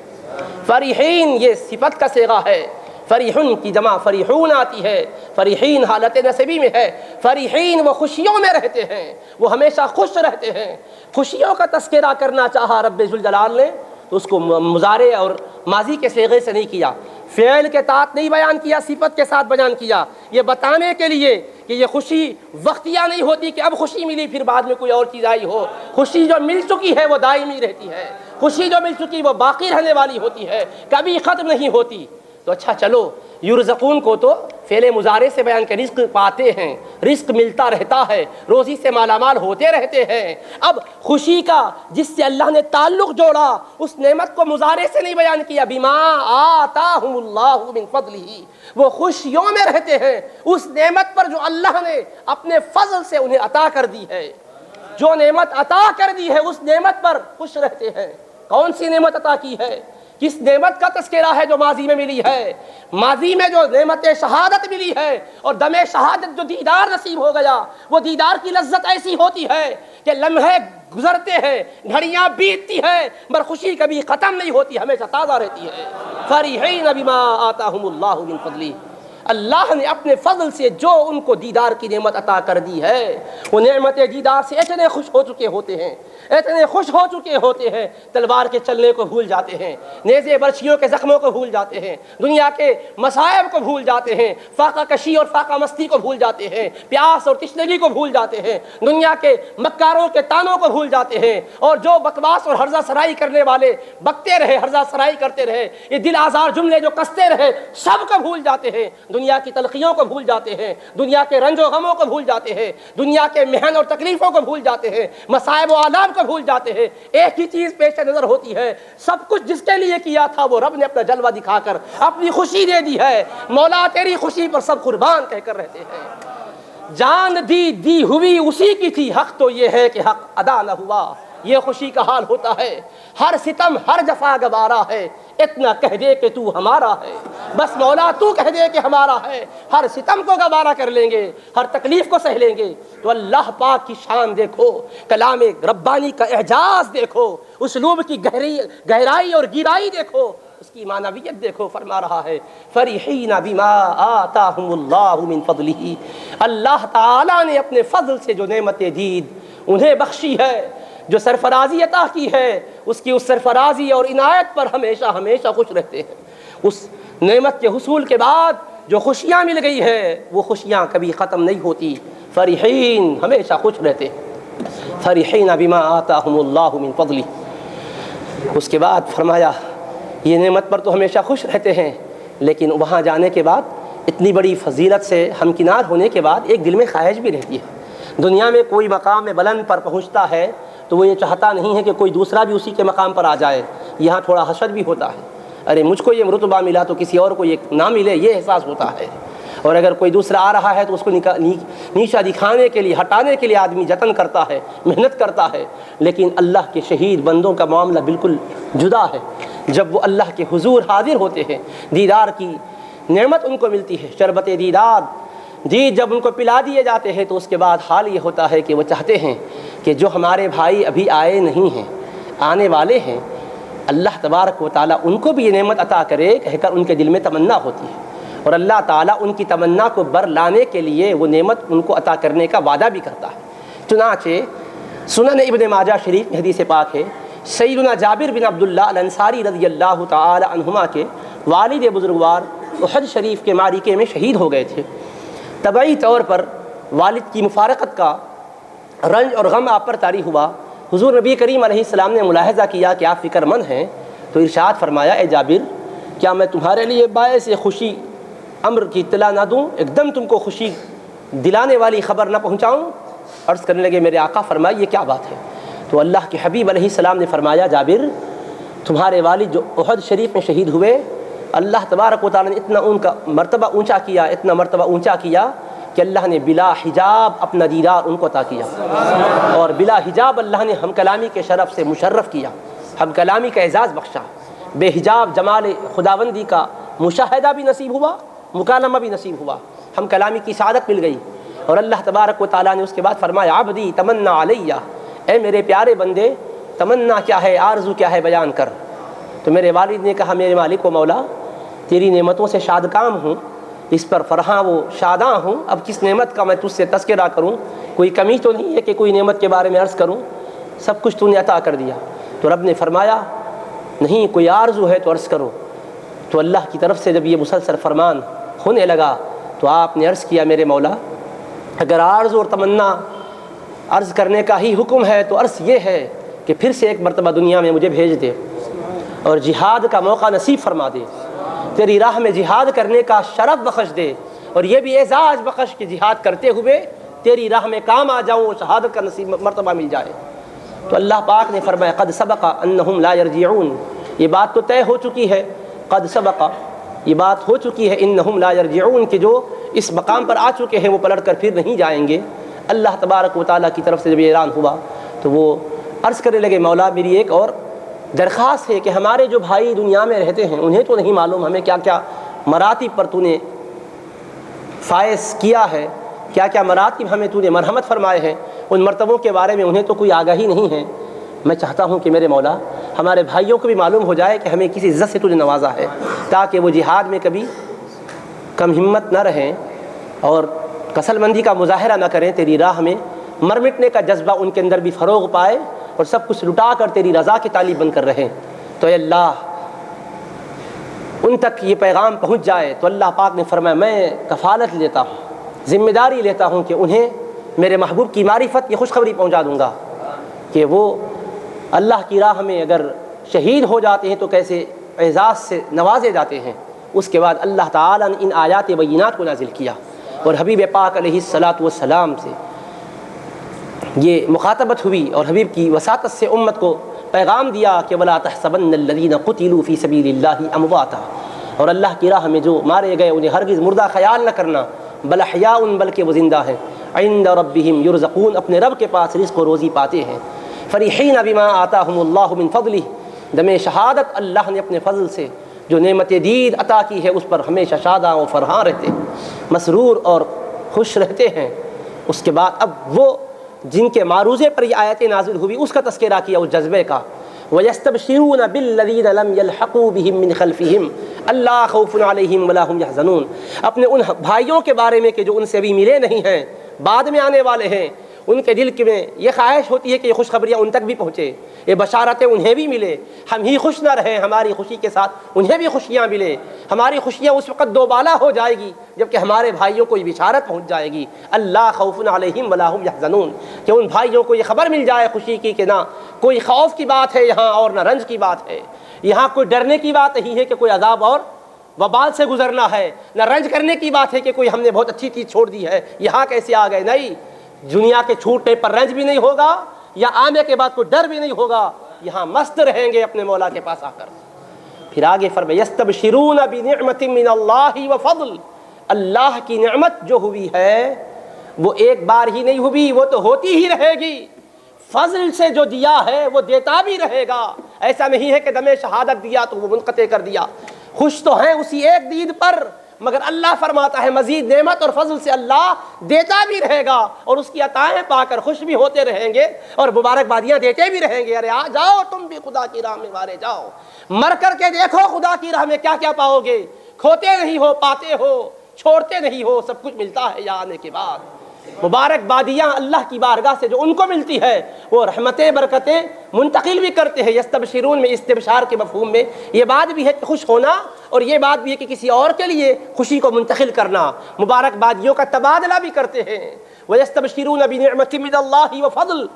فرحین یہ صفت کا صیغہ ہے، فریحن کی جمع فریحون آتی ہے، فریحین حالت نسبی میں ہے، فریحین وہ خوشیوں میں رہتے ہیں، وہ ہمیشہ خوش رہتے ہیں۔ خوشیوں کا تذکرہ کرنا چاہا رب ذوالجلال نے تو اس کو مضارع اور ماضی کے صیغے سے نہیں کیا، فعل کے ساتھ نہیں بیان کیا، صفت کے ساتھ بیان کیا، یہ بتانے کے لیے کہ یہ خوشی وقتیہ نہیں ہوتی کہ اب خوشی ملی پھر بعد میں کوئی اور چیز آئی ہو۔ خوشی جو مل چکی ہے وہ دائمی رہتی ہے، خوشی جو مل چکی وہ باقی رہنے والی ہوتی ہے، کبھی ختم نہیں ہوتی۔ تو اچھا چلو، یرزقون کو تو فعل مضارع سے بیان کہ رزق پاتے ہیں، رزق ملتا رہتا ہے، روزی سے مالا مال ہوتے رہتے ہیں۔ اب خوشی کا جس سے اللہ نے تعلق جوڑا اس نعمت کو مضارع سے نہیں بیان کیا، بما آتاہم اللہ من فضلہ، وہ خوشیوں میں رہتے ہیں اس نعمت پر جو اللہ نے اپنے فضل سے انہیں عطا کر دی ہے۔ جو نعمت عطا کر دی ہے اس نعمت پر خوش رہتے ہیں۔ کون سی نعمت عطا کی ہے؟ کس نعمت کا تذکرہ ہے جو ماضی میں ملی ہے؟ ماضی میں جو نعمت شہادت ملی ہے اور دم شہادت جو دیدار نصیب ہو گیا، وہ دیدار کی لذت ایسی ہوتی ہے کہ لمحے گزرتے ہیں، گھڑیاں بیتتی ہیں، مگر خوشی کبھی ختم نہیں ہوتی، ہمیشہ تازہ رہتی ہے۔ فرحین بما آتاہم اللہ من فضلہ، اللہ نے اپنے فضل سے جو ان کو دیدار کی نعمت عطا کر دی ہے، وہ نعمت دیدار سے اتنے خوش ہو چکے ہوتے ہیں، اتنے خوش ہو چکے ہوتے ہیں، تلوار کے چلنے کو بھول جاتے ہیں، نیزے برچھیوں کے زخموں کو بھول جاتے ہیں، دنیا کے مصائب کو بھول جاتے ہیں، فاقہ کشی اور فاقہ مستی کو بھول جاتے ہیں، پیاس اور تشنگی کو بھول جاتے ہیں، دنیا کے مکاروں کے تانوں کو بھول جاتے ہیں، اور جو بکواس اور ہرزہ سرائی کرنے والے بکتے رہے، ہرزہ سرائی کرتے رہے، یہ دل آزار جملے جو کستے رہے، سب کو بھول جاتے ہیں، دنیا کی تلخیوں کو بھول جاتے ہیں، دنیا کے رنج و غموں کو بھول جاتے ہیں، دنیا کے محن اور تکلیفوں کو بھول جاتے ہیں، مصائب و آلام کو بھول جاتے ہیں۔ ایک ہی چیز پیش نظر ہوتی ہے، سب کچھ جس کے لیے کیا تھا وہ رب نے اپنا جلوہ دکھا کر اپنی خوشی دے دی ہے۔ مولا تیری خوشی پر سب قربان کہہ کر رہتے ہیں۔ جان دی ہوئی اسی کی تھی، حق تو یہ ہے کہ حق ادا نہ ہوا، یہ خوشی کا حال ہوتا ہے۔ ہر ستم ہر جفا گوارا ہے، اتنا کہہ دے کہ تو ہمارا ہے، بس مولا تو کہہ دے کہ ہمارا ہے، ہر ستم کو گوارا کر لیں گے، ہر تکلیف کو سہ لیں گے۔ تو اللہ پاک کی شان دیکھو، کلام ربانی کا اعجاز دیکھو، اسلوب کی گہرائی اور گہرائی دیکھو، اس کی معنویت دیکھو۔ فرما رہا ہے فرحین بما آتاہم اللہ من فضلہ، اللہ تعالیٰ نے اپنے فضل سے جو نعمتیں دید انہیں بخشی ہے، جو سرفرازی عطا کی ہے، اس کی اس سرفرازی اور عنایت پر ہمیشہ ہمیشہ خوش رہتے ہیں۔ اس نعمت کے حصول کے بعد جو خوشیاں مل گئی ہے وہ خوشیاں کبھی ختم نہیں ہوتی، فرحین ہمیشہ خوش رہتے ہیں۔ فرحین بما آتاہم اللہ من فضلہ، اس کے بعد فرمایا یہ نعمت پر تو ہمیشہ خوش رہتے ہیں، لیکن وہاں جانے کے بعد اتنی بڑی فضیلت سے ہمکنار ہونے کے بعد ایک دل میں خواہش بھی رہتی ہے۔ دنیا میں کوئی مقام بلند پر پہنچتا ہے تو وہ یہ چاہتا نہیں ہے کہ کوئی دوسرا بھی اسی کے مقام پر آ جائے، یہاں تھوڑا حسد بھی ہوتا ہے، ارے مجھ کو یہ رتبہ ملا تو کسی اور کو یہ نہ ملے، یہ احساس ہوتا ہے۔ اور اگر کوئی دوسرا آ رہا ہے تو اس کو نیچا دکھانے کے لیے، ہٹانے کے لیے آدمی جتن کرتا ہے، محنت کرتا ہے۔ لیکن اللہ کے شہید بندوں کا معاملہ بالکل جدا ہے۔ جب وہ اللہ کے حضور حاضر ہوتے ہیں، دیدار کی نعمت ان کو ملتی ہے، شربت دیدار جب ان کو پلا دیے جاتے ہیں تو اس کے بعد حال یہ ہوتا ہے کہ وہ چاہتے ہیں کہ جو ہمارے بھائی ابھی آئے نہیں ہیں، آنے والے ہیں، اللہ تبارک و تعالیٰ ان کو بھی یہ نعمت عطا کرے کہہ کر ان کے دل میں تمنا ہوتی ہے، اور اللہ تعالیٰ ان کی تمنا کو بر لانے کے لیے وہ نعمت ان کو عطا کرنے کا وعدہ بھی کرتا ہے۔ چنانچہ سنن ابن ماجہ شریف میں حدیث پاک ہے، سیدنا جابر بن عبداللہ الانصاری رضی اللہ تعالی عنہما کے والد بزرگوار احد شریف کے معرکے میں شہید ہو گئے تھے۔ طبعی طور پر والد کی مفارقت کا رنج اور غم آپ پر طاری ہوا۔ حضور نبی کریم علیہ السلام نے ملاحظہ کیا کہ آپ فکر مند ہیں، تو ارشاد فرمایا اے جابر، کیا میں تمہارے لیے باعث خوشی امر کی اطلاع نہ دوں، ایک دم تم کو خوشی دلانے والی خبر نہ پہنچاؤں؟ عرض کرنے لگے میرے آقا فرمائے یہ کیا بات ہے؟ تو اللہ کے حبیب علیہ السلام نے فرمایا جابر، تمہارے والد جو احد شریف میں شہید ہوئے، اللہ تبارک و تعالیٰ نے اتنا ان کا مرتبہ اونچا کیا، اتنا مرتبہ اونچا کیا کہ اللہ نے بلا حجاب اپنا دیدار ان کو عطا کیا، اور بلا حجاب اللہ نے ہم کلامی کے شرف سے مشرف کیا، ہم کلامی کا اعزاز بخشا، بے حجاب جمال خداوندی کا مشاہدہ بھی نصیب ہوا، مکالمہ بھی نصیب ہوا، ہم کلامی کی سعادت مل گئی۔ اور اللہ تبارک و تعالیٰ نے اس کے بعد فرمایا عبدی تمنا علیہ، اے میرے پیارے بندے تمنا کیا ہے، آرزو کیا ہے بیان کر۔ تو میرے والد نے کہا میرے مالک و مولا، تیری نعمتوں سے شاد کام ہوں، اس پر فرحاں و شاداں ہوں، اب کس نعمت کا میں تجھ سے تذکرہ کروں؟ کوئی کمی تو نہیں ہے کہ کوئی نعمت کے بارے میں عرض کروں، سب کچھ تو نے عطا کر دیا۔ تو رب نے فرمایا نہیں، کوئی آرزو ہے تو عرض کرو۔ تو اللہ کی طرف سے جب یہ مسلسل فرمان ہونے لگا تو آپ نے عرض کیا میرے مولا، اگر آرزو اور تمنا عرض کرنے کا ہی حکم ہے تو عرض یہ ہے کہ پھر سے ایک مرتبہ دنیا میں مجھے بھیج دے اور جہاد کا موقع نصیب فرما دے، تیری راہ میں جہاد کرنے کا شرف بخش دے، اور یہ بھی اعزاز بخش کہ جہاد کرتے ہوئے تیری راہ میں کام آ جاؤں اور شہادت کا نصیب مرتبہ مل جائے۔ تو اللہ پاک نے فرمایا قد سبق انہم لا یرجعون، یہ بات تو طے ہو چکی ہے، قد سبق یہ بات ہو چکی ہے، انہم لا یرجعون کہ جو اس مقام پر آ چکے ہیں وہ پلٹ کر پھر نہیں جائیں گے۔ اللہ تبارک و تعالیٰ کی طرف سے جب یہ اعلان ہوا تو وہ عرض کرنے لگے مولا میری ایک اور درخواست ہے کہ ہمارے جو بھائی دنیا میں رہتے ہیں انہیں تو نہیں معلوم ہمیں کیا کیا مراتب پر تو نے فائز کیا ہے، کیا کیا مراتب ہمیں تو نے مرحمت فرمائے ہیں، ان مرتبوں کے بارے میں انہیں تو کوئی آگاہی نہیں ہے۔ میں چاہتا ہوں کہ میرے مولا ہمارے بھائیوں کو بھی معلوم ہو جائے کہ ہمیں کسی عزت سے تو نے نوازا ہے، تاکہ وہ جہاد میں کبھی کم ہمت نہ رہیں اور کسل مندی کا مظاہرہ نہ کریں، تیری راہ میں مر مٹنے کا جذبہ ان کے اندر بھی فروغ پائے اور سب کچھ لٹا کر تیری رضا کے طالب بن کر رہیں۔ تو اے اللہ ان تک یہ پیغام پہنچ جائے۔ تو اللہ پاک نے فرمایا میں کفالت لیتا ہوں، ذمہ داری لیتا ہوں کہ انہیں میرے محبوب کی معرفت کی خوشخبری پہنچا دوں گا کہ وہ اللہ کی راہ میں اگر شہید ہو جاتے ہیں تو کیسے اعزاز سے نوازے جاتے ہیں۔ اس کے بعد اللہ تعالیٰ نے ان آیات بینات کو نازل کیا اور حبیب پاک علیہ الصلاۃ والسلام سے یہ مخاطبت ہوئی اور حبیب کی وساطت سے امت کو پیغام دیا کہ وَلَا تَحْسَبَنَّ الَّذِينَ قُتِلُوا فِي سَبِيلِ اللَّهِ أَمْوَاتًا، اور اللہ کی راہ میں جو مارے گئے انہیں ہرگز مردہ خیال نہ کرنا، بل احیاء بلکہ وہ زندہ ہیں، عند ربہم یرزقون اپنے رب کے پاس رزق و روزی پاتے ہیں، فرحین بما آتاہم اللہ من فضلہ، دم شہادت اللہ نے اپنے فضل سے جو نعمت دید عطا کی ہے اس پر ہمیشہ شاداں و فرحاں رہتے ہیں، مسرور اور خوش رہتے ہیں۔ اس کے بعد اب وہ جن کے معروضے پر یہ آیتیں نازل ہوئی اس کا تذکرہ کیا، اس جذبے کا۔ وَيَسْتَبْشِرُونَ بِالَّذِينَ لَمْ يَلْحَقُوا بِهِم مِّنْ خَلْفِهِمْ أَلَّا خَوْفٌ عَلَيْهِمْ وَلَا هُمْ يَحْزَنُونَ، اپنے ان بھائیوں کے بارے میں کہ جو ان سے ابھی ملے نہیں ہیں، بعد میں آنے والے ہیں، ان کے دل میں یہ خواہش ہوتی ہے کہ یہ خوشخبریاں ان تک بھی پہنچے، یہ بشارتیں انہیں بھی ملے، ہم ہی خوش نہ رہیں، ہماری خوشی کے ساتھ انہیں بھی خوشیاں ملے، ہماری خوشیاں اس وقت دوبالا ہو جائے گی جبکہ ہمارے بھائیوں کو یہ بشارت پہنچ جائے گی، اللہ خوف علیہم ولا ہم یحزنون، کہ ان بھائیوں کو یہ خبر مل جائے خوشی کی کہ نہ کوئی خوف کی بات ہے یہاں اور نہ رنج کی بات ہے، یہاں کوئی ڈرنے کی بات نہیں ہے کہ کوئی عذاب اور وبال سے گزرنا ہے، نہ رنج کرنے کی بات ہے کہ کوئی ہم نے بہت اچھی چیز چھوڑ دی ہے یہاں کیسے آ گئے، نہیں، دنیا کے چھوٹنے پر رنج بھی نہیں ہوگا یا آنے کے بعد کوئی ڈر بھی نہیں ہوگا، یہاں مست رہیں گے اپنے مولا کے پاس آ کر۔ پھر آگے فرمایا یستبشرون بنعمت من اللہ وفضل، اللہ کی نعمت جو ہوئی ہے وہ ایک بار ہی نہیں ہوئی، وہ تو ہوتی ہی رہے گی، فضل سے جو دیا ہے وہ دیتا بھی رہے گا، ایسا نہیں ہے کہ دم شہادت دیا تو وہ منقطع کر دیا، خوش تو ہیں اسی ایک دید پر، مگر اللہ فرماتا ہے مزید نعمت اور فضل سے اللہ دیتا بھی رہے گا اور اس کی عطائیں پا کر خوش بھی ہوتے رہیں گے اور مبارکبادیاں دیتے بھی رہیں گے۔ ارے آ جاؤ تم بھی خدا کی راہ میں مارے جاؤ، مر کر کے دیکھو خدا کی راہ میں کیا کیا پاؤ گے، کھوتے نہیں ہو، پاتے ہو، چھوڑتے نہیں ہو، سب کچھ ملتا ہے یہاں آنے کے بعد۔ مبارکبادیاں اللہ کی بارگاہ سے جو ان کو ملتی ہے وہ رحمتیں برکتیں منتقل بھی کرتے ہیں۔ یستبشرون میں استبشار کے مفہوم میں یہ بات بھی ہے کہ خوش ہونا اور یہ بات بھی ہے کہ کسی اور کے لیے خوشی کو منتقل کرنا، مبارکبادیوں کا تبادلہ بھی کرتے ہیں۔ وَيَسْتَبْشِرُونَ بِنِعْمَةٍ مِّنَ اللَّهِ وَفَضْلٍ،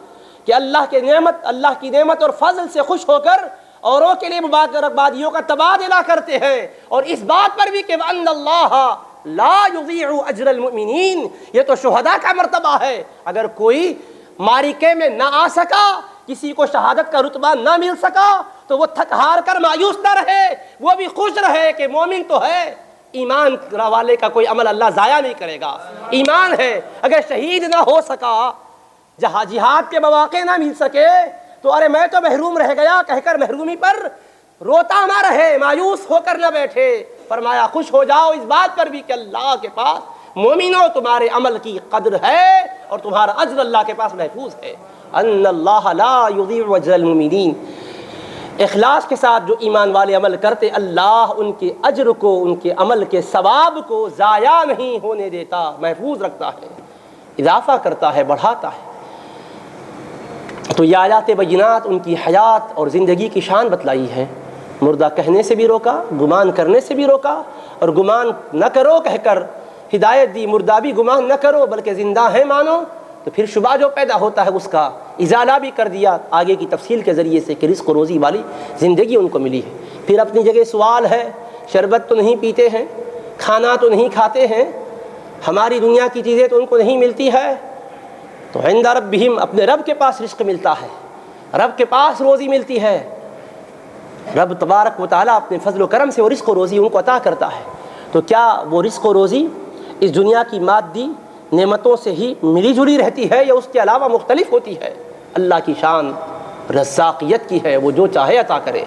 کہ اللہ کی نعمت اور فضل سے خوش ہو کر اوروں کے لیے مبارکبادیوں کا تبادلہ کرتے ہیں، اور اس بات پر بھی کہ وَأَنَّ اللَّهَ لا یضیع اجر المؤمنین، یہ تو شہداء کا مرتبہ ہے، اگر کوئی معرکے میں نہ آ سکا، کسی کو شہادت کا رتبہ نہ مل سکا تو وہ تھک ہار کر مایوس نہ رہے، وہ بھی خوش رہے کہ مومن تو ہے، ایمان والے کا کوئی عمل اللہ ضائع نہیں کرے گا، ایمان ہے، اگر شہید نہ ہو سکا، جہاں جہاد کے مواقع نہ مل سکے تو ارے میں تو محروم رہ گیا کہہ کر محرومی پر روتا نہ رہے، مایوس ہو کر نہ بیٹھے، فرمایا خوش ہو جاؤ اس بات پر بھی کہ اللہ کے پاس مومنوں تمہارے عمل کی قدر ہے اور تمہارا اجر اللہ کے پاس محفوظ ہے۔ ان اللہ لا یضیع اجر المؤمنین۔ اخلاص کے ساتھ جو ایمان والے عمل کرتے، اللہ ان کے اجر کو، ان کے عمل کے ثواب کو ضائع نہیں ہونے دیتا، محفوظ رکھتا ہے، اضافہ کرتا ہے، بڑھاتا ہے۔ تو یہ آیات بینات ان کی حیات اور زندگی کی شان بتلائی ہے۔ مردہ کہنے سے بھی روکا، گمان کرنے سے بھی روکا، اور گمان نہ کرو کہہ کر ہدایت دی، مردہ بھی گمان نہ کرو بلکہ زندہ ہے مانو۔ تو پھر شبہ جو پیدا ہوتا ہے اس کا ازالہ بھی کر دیا آگے کی تفصیل کے ذریعے سے کہ رزق و روزی والی زندگی ان کو ملی ہے۔ پھر اپنی جگہ سوال ہے، شربت تو نہیں پیتے ہیں، کھانا تو نہیں کھاتے ہیں، ہماری دنیا کی چیزیں تو ان کو نہیں ملتی ہے، تو عند ربہم، اپنے رب کے پاس رزق ملتا ہے، رب کے پاس روزی ملتی ہے۔ رب تبارک و تعالیٰ اپنے فضل و کرم سے وہ رزق و روزی ان کو عطا کرتا ہے۔ تو کیا وہ رزق و روزی اس دنیا کی مادی نعمتوں سے ہی ملی جلی رہتی ہے یا اس کے علاوہ مختلف ہوتی ہے؟ اللہ کی شان رزاقیت کی ہے، وہ جو چاہے عطا کرے،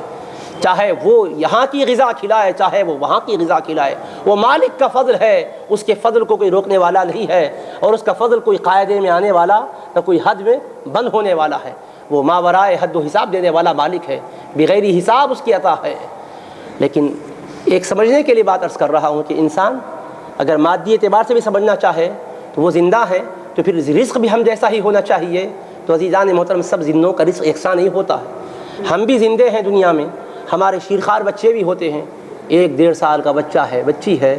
چاہے وہ یہاں کی غذا کھلائے چاہے وہ وہاں کی غذا کھلائے۔ وہ مالک کا فضل ہے، اس کے فضل کو کوئی روکنے والا نہیں ہے، اور اس کا فضل کوئی قاعدے میں آنے والا نہ کوئی حد میں بند ہونے والا ہے۔ وہ ماورائے حد و حساب دینے والا مالک ہے، بغیر حساب اس کی عطا ہے۔ لیکن ایک سمجھنے کے لیے بات عرض کر رہا ہوں کہ انسان اگر مادی اعتبار سے بھی سمجھنا چاہے تو وہ زندہ ہے، تو پھر رزق بھی ہم جیسا ہی ہونا چاہیے۔ تو عزیزان محترم، سب زندوں کا رزق یکساں نہیں ہوتا ہے۔ ہم بھی زندے ہیں دنیا میں، ہمارے شیرخوار بچے بھی ہوتے ہیں، 1-1.5 سال کا بچہ ہے، بچی ہے،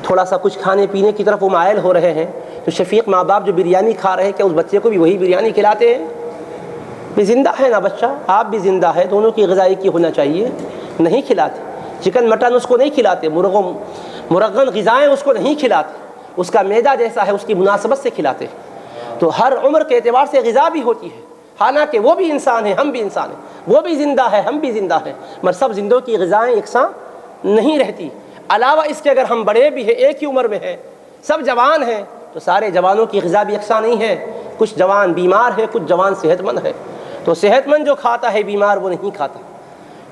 تھوڑا سا کچھ کھانے پینے کی طرف وہ مائل ہو رہے ہیں، تو شفیق ماں باپ جو بریانی کھا رہے ہیں کیا اس بچے کو بھی وہی بریانی کھلاتے ہیں؟ بھی زندہ ہے نا بچہ، آپ بھی زندہ ہے، دونوں کی غذا ایک ہی ہونا چاہیے، نہیں کھلاتے۔ چکن مٹن اس کو نہیں کھلاتے، مرغن غذائیں اس کو نہیں کھلاتے، اس کا معدہ جیسا ہے اس کی مناسبت سے کھلاتے ہیں۔ تو ہر عمر کے اعتبار سے غذا بھی ہوتی ہے، حالانکہ وہ بھی انسان ہے، ہم بھی انسان ہیں، وہ بھی زندہ ہے، ہم بھی زندہ ہیں، مگر سب زندوں کی غذائیں یکساں نہیں رہتی۔ علاوہ اس کے اگر ہم بڑے بھی ہیں، ایک ہی عمر میں ہیں، سب جوان ہیں، تو سارے جوانوں کی غذا بھی یکساں نہیں ہے، کچھ جوان بیمار ہے، کچھ جوان صحت مند ہے۔ تو صحت مند جو کھاتا ہے، بیمار وہ نہیں کھاتا۔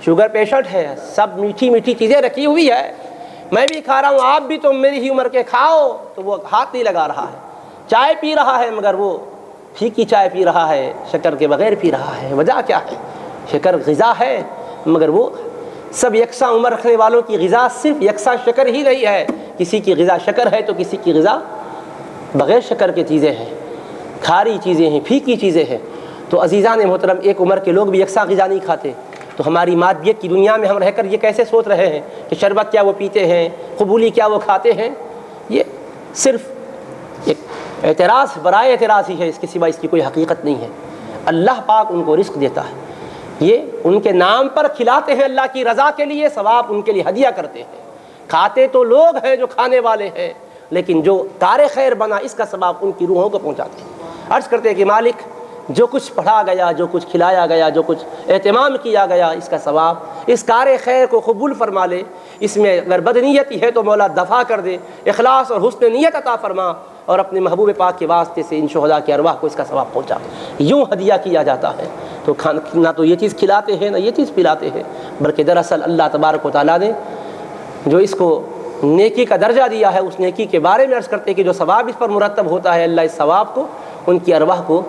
شوگر پیشنٹ ہے، سب میٹھی میٹھی چیزیں رکھی ہوئی ہے، میں بھی کھا رہا ہوں، آپ بھی تو میری ہی عمر کے کھاؤ، تو وہ ہاتھ نہیں لگا رہا ہے۔ چائے پی رہا ہے مگر وہ پھیکی چائے پی رہا ہے، شکر کے بغیر پی رہا ہے۔ وجہ کیا ہے؟ شکر غذا ہے، مگر وہ سب یکساں عمر رکھنے والوں کی غذا صرف یکساں شکر ہی نہیں ہے، کسی کی غذا شکر ہے تو کسی کی غذا بغیر شکر کی چیزیں ہیں، کھاری چیزیں ہیں، پھیکی چیزیں ہیں۔ تو عزیزان محترم، ایک عمر کے لوگ بھی یکساں غذا نہیں کھاتے، تو ہماری مادیت کی دنیا میں ہم رہ کر یہ کیسے سوچ رہے ہیں کہ شربت کیا وہ پیتے ہیں، قبولی کیا وہ کھاتے ہیں؟ یہ صرف ایک اعتراض برائے اعتراض ہی ہے، اس کے سوا اس کی کوئی حقیقت نہیں ہے۔ اللہ پاک ان کو رزق دیتا ہے، یہ ان کے نام پر کھلاتے ہیں، اللہ کی رضا کے لیے، ثواب ان کے لیے ہدیہ کرتے ہیں۔ کھاتے تو لوگ ہیں جو کھانے والے ہیں، لیکن جو کار خیر بنا اس کا ثواب ان کی روحوں کو پہنچاتے ہیں۔ عرض کرتے ہیں کہ مالک، جو کچھ پڑھا گیا، جو کچھ کھلایا گیا، جو کچھ اہتمام کیا گیا، اس کا ثواب اس کار خیر کو قبول فرما لے۔ اس میں اگر بدنیتی ہے تو مولا دفع کر دے، اخلاص اور حسن نیت عطا فرما، اور اپنے محبوب پاک کے واسطے سے ان شہداء کی ارواح کو اس کا ثواب پہنچا۔ یوں ہدیہ کیا جاتا ہے۔ تو نہ تو یہ چیز کھلاتے ہیں نہ یہ چیز پلاتے ہیں، بلکہ دراصل اللہ تبارک و تعالیٰ نے جو اس کو نیکی کا درجہ دیا ہے، اس نیکی کے بارے میں عرض کرتے ہیں کہ جو ثواب اس پر مرتب ہوتا ہے، اللہ اس ثواب کو ان کی ارواح کو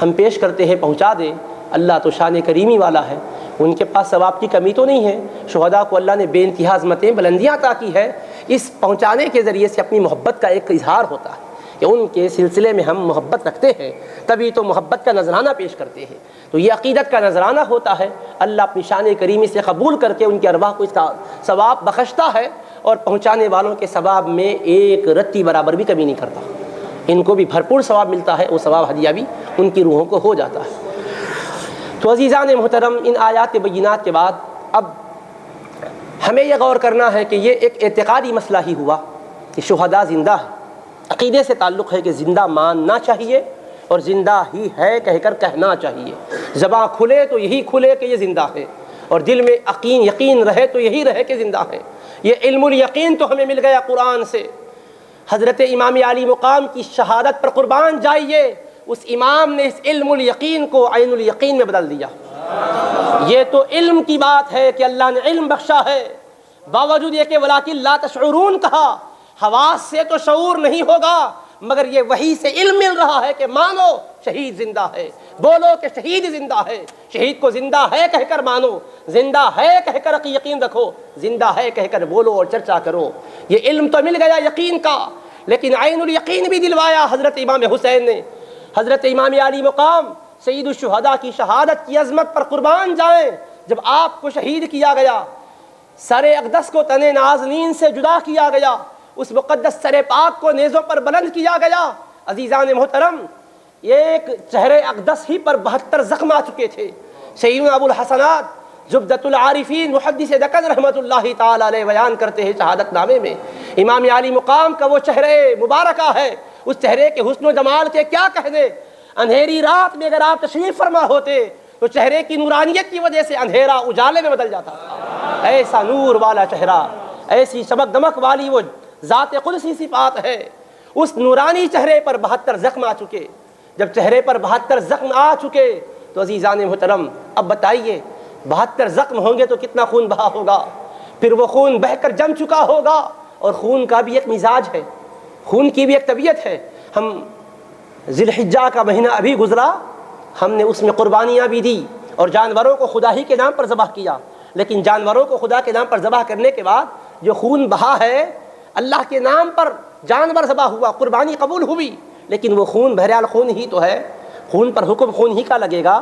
ہم پیش کرتے ہیں، پہنچا دے۔ اللہ تو شان کریمی والا ہے، ان کے پاس ثواب کی کمی تو نہیں ہے۔ شہداء کو اللہ نے بے انتہا عظمتیں، بلندیاں عطا کی ہے، اس پہنچانے کے ذریعے سے اپنی محبت کا ایک اظہار ہوتا ہے کہ ان کے سلسلے میں ہم محبت رکھتے ہیں، تبھی تو محبت کا نذرانہ پیش کرتے ہیں۔ تو یہ عقیدت کا نذرانہ ہوتا ہے، اللہ اپنی شان کریمی سے قبول کر کے ان کی ارواح کو اس کا ثواب بخشتا ہے، اور پہنچانے والوں کے ثواب میں ایک رتی برابر بھی کمی نہیں کرتا، ان کو بھی بھرپور ثواب ملتا ہے، وہ ثواب ہدیہ بھی ان کی روحوں کو ہو جاتا ہے۔ تو عزیزان محترم، ان آیات بینات کے بعد اب ہمیں یہ غور کرنا ہے کہ یہ ایک اعتقادی مسئلہ ہی ہوا کہ شہداء زندہ ہے، عقیدے سے تعلق ہے کہ زندہ ماننا چاہیے اور زندہ ہی ہے کہہ کر کہنا چاہیے۔ زباں کھلے تو یہی کھلے کہ یہ زندہ ہے، اور دل میں یقین رہے تو یہی رہے کہ زندہ ہے۔ یہ علم الیقین تو ہمیں مل گیا قرآن سے۔ حضرت امام علی مقام کی شہادت پر قربان جائیے، اس امام نے اس علم الیقین کو عین الیقین میں بدل دیا۔ یہ تو علم کی بات ہے کہ اللہ نے علم بخشا ہے، باوجود یہ کہ ولیکن لا تشعرون کہا، حواس سے تو شعور نہیں ہوگا، مگر یہ وحی سے علم مل رہا ہے کہ مانو شہید زندہ ہے، بولو کہ شہید زندہ ہے، شہید کو زندہ ہے کہہ کر مانو، زندہ ہے کہہ کر یقین رکھو، زندہ ہے کہہ کر بولو اور چرچا کرو۔ یہ علم تو مل گیا یقین کا، لیکن عین الیقین بھی دلوایا حضرت امام حسین نے۔ حضرت امام علی مقام سید الشہداء کی شہادت کی عظمت پر قربان جائیں، جب آپ کو شہید کیا گیا، سر اقدس کو تن نازنین سے جدا کیا گیا، اس مقدس سر پاک کو نیزوں پر بلند کیا گیا، عزیزان محترم ایک چہرے اقدس ہی پر 72 زخم آ چکے تھے۔ سیدنا ابو الحسنات زبدۃ العارفین محدث دکن رحمۃ اللہ تعالی علیہ بیان کرتے ہیں شہادت نامے میں، امام علی مقام کا وہ چہرے مبارکہ ہے، اس چہرے کے حسن و جمال کے کیا کہنے۔ اندھیری رات میں اگر آپ تشریف فرما ہوتے تو چہرے کی نورانیت کی وجہ سے اندھیرا اجالے میں بدل جاتا تھا۔ ایسا نور والا چہرہ، ایسی چمک دمک والی وہ ذات قدسی صفات ہے، اس نورانی چہرے پر 72 زخم آ چکے۔ جب چہرے پر 72 زخم آ چکے تو عزیزان محترم اب بتائیے 72 زخم ہوں گے تو کتنا خون بہا ہوگا، پھر وہ خون بہہ کر جم چکا ہوگا، اور خون کا بھی ایک مزاج ہے، خون کی بھی ایک طبیعت ہے۔ ہم ذی الحجہ کا مہینہ ابھی گزرا، ہم نے اس میں قربانیاں بھی دی اور جانوروں کو خدا ہی کے نام پر ذبح کیا، لیکن جانوروں کو خدا کے نام پر ذبح کرنے کے بعد جو خون بہا ہے، اللہ کے نام پر جانور ذبح ہوا، قربانی قبول ہوئی، لیکن وہ خون بہرحال خون ہی تو ہے، خون پر حکم خون ہی کا لگے گا۔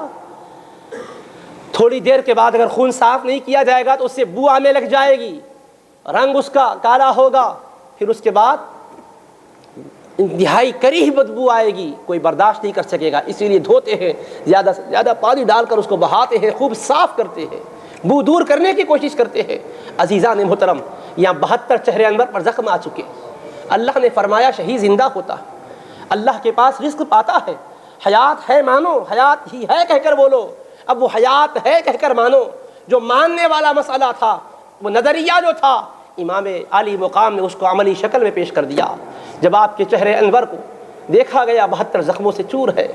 تھوڑی دیر کے بعد اگر خون صاف نہیں کیا جائے گا تو اس سے بو آنے لگ جائے گی، رنگ اس کا کالا ہوگا، پھر اس کے بعد انتہائی کریہ بدبو آئے گی، کوئی برداشت نہیں کر سکے گا، اسی لیے دھوتے ہیں، زیادہ سے زیادہ پانی ڈال کر اس کو بہاتے ہیں، خوب صاف کرتے ہیں، بو دور کرنے کی کوشش کرتے ہیں۔ عزیزان محترم یہاں 72 چہرے انور پر زخم آ چکے، اللہ نے فرمایا شہید زندہ ہوتا ہے، اللہ کے پاس رزق پاتا ہے، حیات ہے مانو، حیات ہی ہے کہہ کر بولو، اب وہ حیات ہے کہہ کر مانو۔ جو ماننے والا مسئلہ تھا، وہ نظریہ جو تھا، امام علی مقام نے اس کو عملی شکل میں پیش کر دیا۔ جب آپ کے چہرے انور کو دیکھا گیا 72 زخموں سے چور ہے،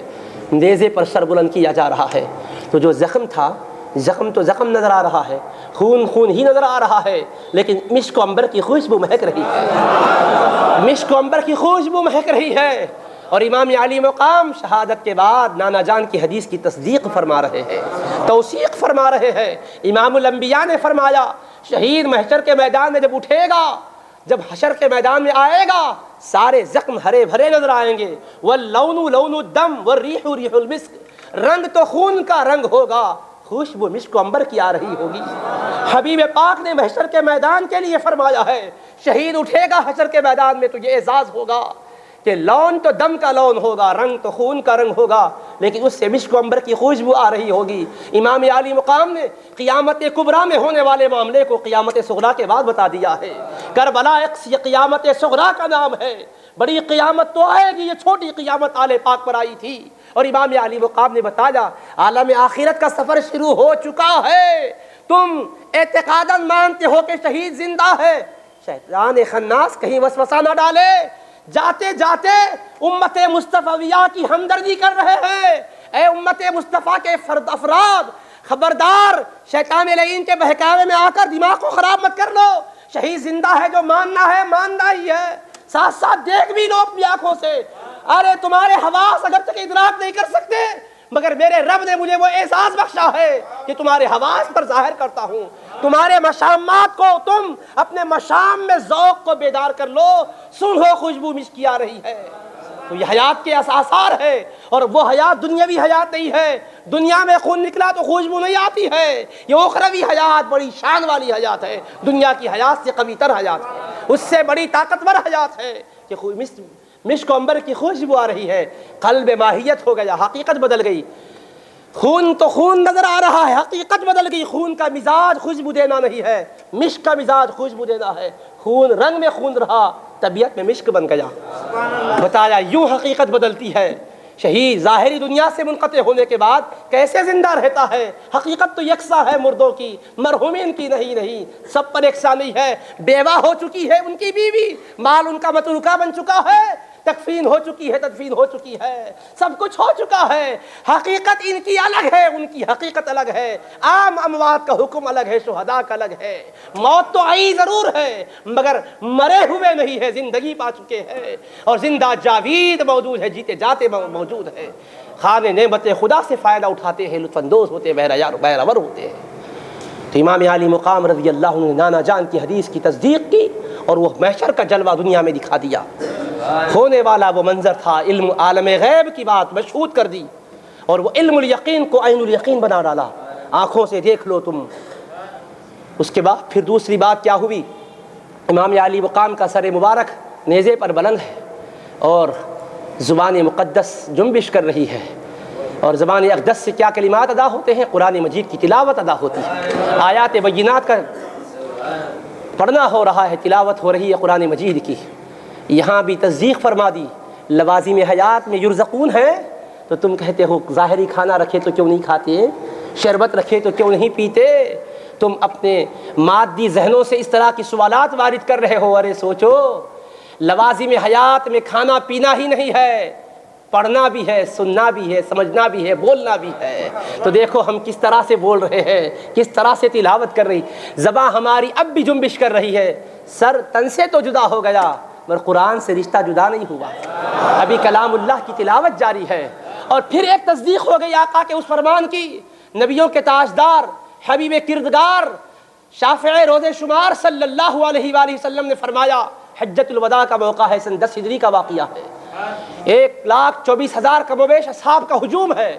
نیزے پر سر بلند کیا جا رہا ہے، تو جو زخم تھا، زخم تو زخم نظر آ رہا ہے، خون خون ہی نظر آ رہا ہے، لیکن مشک و عنبر کی خوشبو مہک رہی ہے، مشک و عنبر کی خوشبو مہک رہی ہے۔ اور امام علی مقام شہادت کے بعد نانا جان کی حدیث کی تصدیق فرما رہے ہیں، توثیق فرما رہے ہیں۔ امام الانبیاء نے فرمایا شہید محشر کے میدان میں جب اٹھے گا، جب حشر کے میدان میں آئے گا، سارے زخم ہرے بھرے نظر آئیں گے، واللون لون الدم والریح ریح المسک، رنگ تو خون کا رنگ ہوگا، خوشبو مشک و عنبر کی آ رہی ہوگی۔ حبیب پاک نے محشر کے میدان کے لیے فرمایا ہے شہید اٹھے گا حشر کے میدان میں تو یہ اعزاز ہوگا کہ لون تو دم کا لون ہوگا، رنگ تو خون کا رنگ ہوگا، لیکن اس سے مشک و عنبر کی خوشبو آ رہی ہوگی۔ امام علی مقام نے قیامت کبریٰ میں ہونے والے معاملے کو قیامت صغریٰ کے بعد بتا دیا ہے۔ کربلا یہ قیامت صغریٰ کا نام ہے، بڑی قیامت تو آئے گی، یہ چھوٹی قیامت آل پاک پر آئی تھی۔ اور امام علی مقام نے بتایا عالم آخرت کا سفر شروع ہو چکا ہے، تم اعتقاداً مانتے ہو کہ شہید زندہ ہے، شیطان خناس کہیں وسوسہ نہ ڈالے، جاتے جاتے امت مصطفیہ کی ہمدردی کر رہے ہیں۔ اے امت مصطفیٰ کے فرد افراد، خبردار شیطان لعین کے بہکاوے میں آ کر دماغ کو خراب مت کر لو، شہید زندہ ہے، جو ماننا ہے ماننا ہی ہے، ساتھ ساتھ دیکھ بھی لو اپنی آنکھوں سے۔ ارے تمہارے حواس اگر تک ادراک نہیں کر سکتے، مگر میرے رب نے مجھے وہ احساس بخشا ہے کہ تمہارے حواس پر ظاہر کرتا ہوں۔ تمہارے مشامات کو تم اپنے مشام میں ذوق کو بیدار کر لو، سنو خوشبو مشکی آ رہی ہے، تو یہ حیات کے آثار ہے، اور وہ حیات دنیاوی حیات نہیں ہے۔ دنیا میں خون نکلا تو خوشبو نہیں آتی ہے، یہ اخروی حیات بڑی شان والی حیات ہے، دنیا کی حیات سے قوی تر حیات ہے، اس سے بڑی طاقتور حیات ہے کہ مشک و عنبر کی خوشبو آ رہی ہے۔ قلب ماہیت ہو گیا، حقیقت بدل گئی، خون تو خون نظر آ رہا ہے، حقیقت بدل گئی۔ خون کا مزاج خوشبو دینا نہیں ہے، مشک کا مزاج خوشبو دینا ہے۔ خون رنگ میں خون رہا، طبیعت میں مشک بن گیا۔ بتایا یوں حقیقت بدلتی ہے۔ شہید ظاہری دنیا سے منقطع ہونے کے بعد کیسے زندہ رہتا ہے؟ حقیقت تو یکساں ہے مردوں کی، مرحومین کی نہیں، سب پر یکساں نہیں ہے۔ بیوہ ہو چکی ہے ان کی بیوی، مال ان کا متروکہ بن چکا ہے، تکفین ہو چکی ہے، تدفین ہو چکی ہے، سب کچھ ہو چکا ہے۔ حقیقت ان کی الگ ہے، ان کی حقیقت الگ ہے۔ عام اموات کا حکم الگ ہے، شہداء کا الگ ہے۔ موت تو آئی ضرور ہے مگر مرے ہوئے نہیں ہے، زندگی پا چکے ہیں، اور زندہ جاوید موجود ہے، جیتے جاتے موجود ہے۔ خانے نعمت خدا سے فائدہ اٹھاتے ہیں، لطف اندوز ہوتے ہیں، بہرور ہوتے ہیں۔ تو امام علی مقام رضی اللہ عنہ نے نانا جان کی حدیث کی تصدیق کی اور وہ محشر کا جلوہ دنیا میں دکھا دیا۔ ہونے والا وہ منظر تھا، علم عالم غیب کی بات مشہود کر دی، اور وہ علم الیقین کو عین الیقین بنا ڈالا۔ آنکھوں سے دیکھ لو تم۔ اس کے بعد پھر دوسری بات کیا ہوئی؟ امام علی مقام کا سر مبارک نیزے پر بلند ہے اور زبان مقدس جنبش کر رہی ہے، اور زبان اقدس سے کیا کلمات ادا ہوتے ہیں؟ قرآن مجید کی تلاوت ادا ہوتی ہے، آیات بینات کا پڑھنا ہو رہا ہے، تلاوت ہو رہی ہے قرآن مجید کی۔ یہاں بھی تصدیق فرما دی، لوازم حیات میں یرزقون ہے تو تم کہتے ہو ظاہری کھانا رکھے تو کیوں نہیں کھاتے، شربت رکھے تو کیوں نہیں پیتے؟ تم اپنے مادی ذہنوں سے اس طرح کی سوالات وارد کر رہے ہو۔ ارے سوچو، لوازم حیات میں کھانا پینا ہی نہیں ہے، پڑھنا بھی ہے، سننا بھی ہے، سمجھنا بھی ہے، بولنا بھی ہے۔ تو دیکھو ہم کس طرح سے بول رہے ہیں، کس طرح سے تلاوت کر رہی، زباں ہماری اب بھی جنبش کر رہی ہے۔ سر تن سے تو جدا ہو گیا مگر قرآن سے رشتہ جدا نہیں ہوا، ابھی کلام اللہ کی تلاوت جاری ہے۔ اور پھر ایک تصدیق ہو گئی آقا کے اس فرمان کی، نبیوں کے تاجدار، حبیب کردگار، شافع روز شمار صلی اللہ علیہ وآلہ وسلم نے فرمایا، حجۃ الوداع کا موقع ہے، سن 10 ہجری کا واقعہ ہے، 1,24,000 کم و بیش اصحاب کا ہجوم ہے۔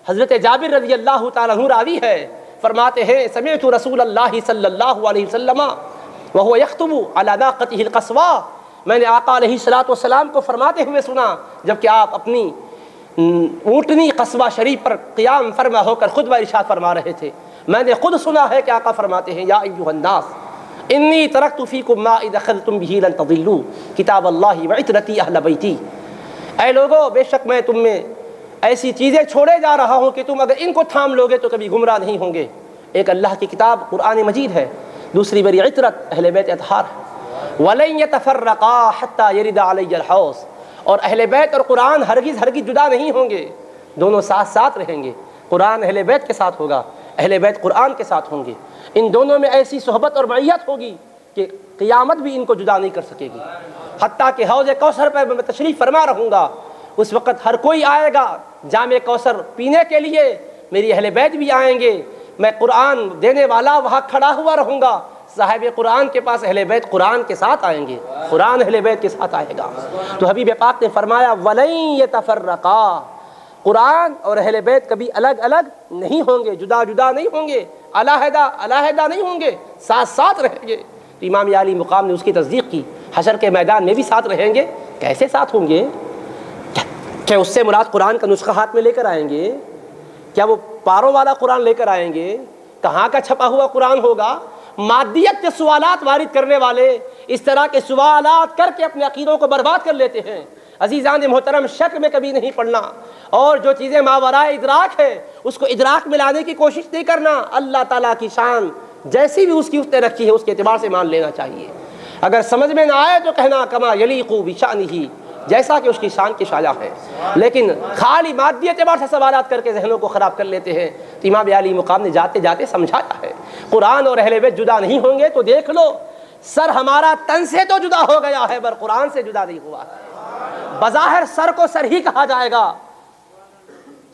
حضرت جابر رضی اللہ تعالیٰ عنہ راوی ہے، فرماتے ہیں سمعت رسول اللہ صلی اللہ علیہ وسلم وهو يخطب على ناقته القصواء، میں نے آقا علیہ الصلوۃ والسلام کو فرماتے ہوئے سنا جبکہ آپ اپنی اونٹنی قصوہ شریف پر قیام فرما ہو کر خطبہ ارشاد فرما رہے تھے۔ میں نے خود سنا ہے کہ آقا فرماتے ہیں، یا ایھا الناس انی ترکت فیکم ما اذا اخذتم به لن تضلوا کتاب اللہ وعترتی اہل بیتی، اے لوگو بے شک میں تم میں ایسی چیزیں چھوڑے جا رہا ہوں کہ تم اگر ان کو تھام لوگے تو کبھی گمراہ نہیں ہوں گے۔ ایک اللہ کی کتاب قرآن مجید ہے، دوسری میری عطرت اہل بیت اطہار ہے۔ وَلَن يَتَفَرَّقَا حَتَّى يَرِدَ عَلَيَّ الْحَوْض، اور اہل بیت اور قرآن ہرگز جدا نہیں ہوں گے، دونوں ساتھ ساتھ رہیں گے۔ قرآن اہل بیت کے ساتھ ہوگا، اہل بیت قرآن کے ساتھ ہوں گے، ان دونوں میں ایسی صحبت اور معیت ہوگی کہ قیامت بھی ان کو جدا نہیں کر سکے گی۔ حتیٰ کہ حوض کوثر پہ میں تشریف فرما رہوں گا، اس وقت ہر کوئی آئے گا جام کوثر پینے کے لیے، میری اہل بیت بھی آئیں گے، میں قرآن دینے والا وہاں کھڑا ہوا رہوں گا، صاحب قرآن کے پاس اہل بیت قرآن کے ساتھ آئیں گے، قرآن اہل بیت کے ساتھ آئے گا۔ تو حبیب پاک نے فرمایا وَلَن يَتَفَرَّقَا، قرآن اور اہل بیت کبھی الگ الگ نہیں ہوں گے، جدا جدا نہیں ہوں گے، علیحدہ علیحدہ نہیں ہوں گے، ساتھ ساتھ رہیں گے۔ تو امام علی مقام نے اس کی تصدیق کی، حشر کے میدان میں بھی ساتھ رہیں گے۔ کیسے ساتھ ہوں گے؟ کیا اس سے مراد قرآن کا نسخہ ہاتھ میں لے کر آئیں گے؟ کیا وہ پاروں والا قرآن لے کر آئیں گے؟ کہاں کا چھپا ہوا قرآن ہوگا؟ مادیت کے سوالات وارد کرنے والے اس طرح کے سوالات کر کے اپنے عقیدوں کو برباد کر لیتے ہیں۔ عزیزان محترم، شک میں کبھی نہیں پڑنا، اور جو چیزیں ماورائے ادراک ہے اس کو ادراک میں لانے کی کوشش نہیں کرنا۔ اللہ تعالیٰ کی شان جیسی بھی اس نے رکھی ہے اس کے اعتبار سے مان لینا چاہیے۔ اگر سمجھ میں نہ آئے تو کہنا کما یلیق بشانہ، جیسا کہ اس کی شان کی شایع ہے، لیکن خالی مادی اعتبار سے سوالات کر کے ذہنوں کو خراب کر لیتے ہیں۔ تو امام علی مقام نے جاتے جاتے سمجھایا ہے قرآن اور اہل بیت جدا نہیں ہوں گے، تو دیکھ لو سر ہمارا تن سے تو جدا ہو گیا ہے پر قرآن سے جدا نہیں ہوا ہے۔ بظاہر سر کو سر ہی کہا جائے گا،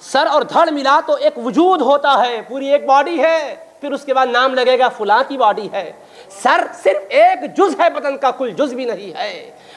سر اور دھڑ ملا تو ایک وجود ہوتا ہے، پوری ایک باڈی ہے، پھر اس کے بعد نام لگے گا فلاں کی باڈی ہے۔ سر صرف ایک جز ہے بدن کا، کل جز بھی نہیں ہے،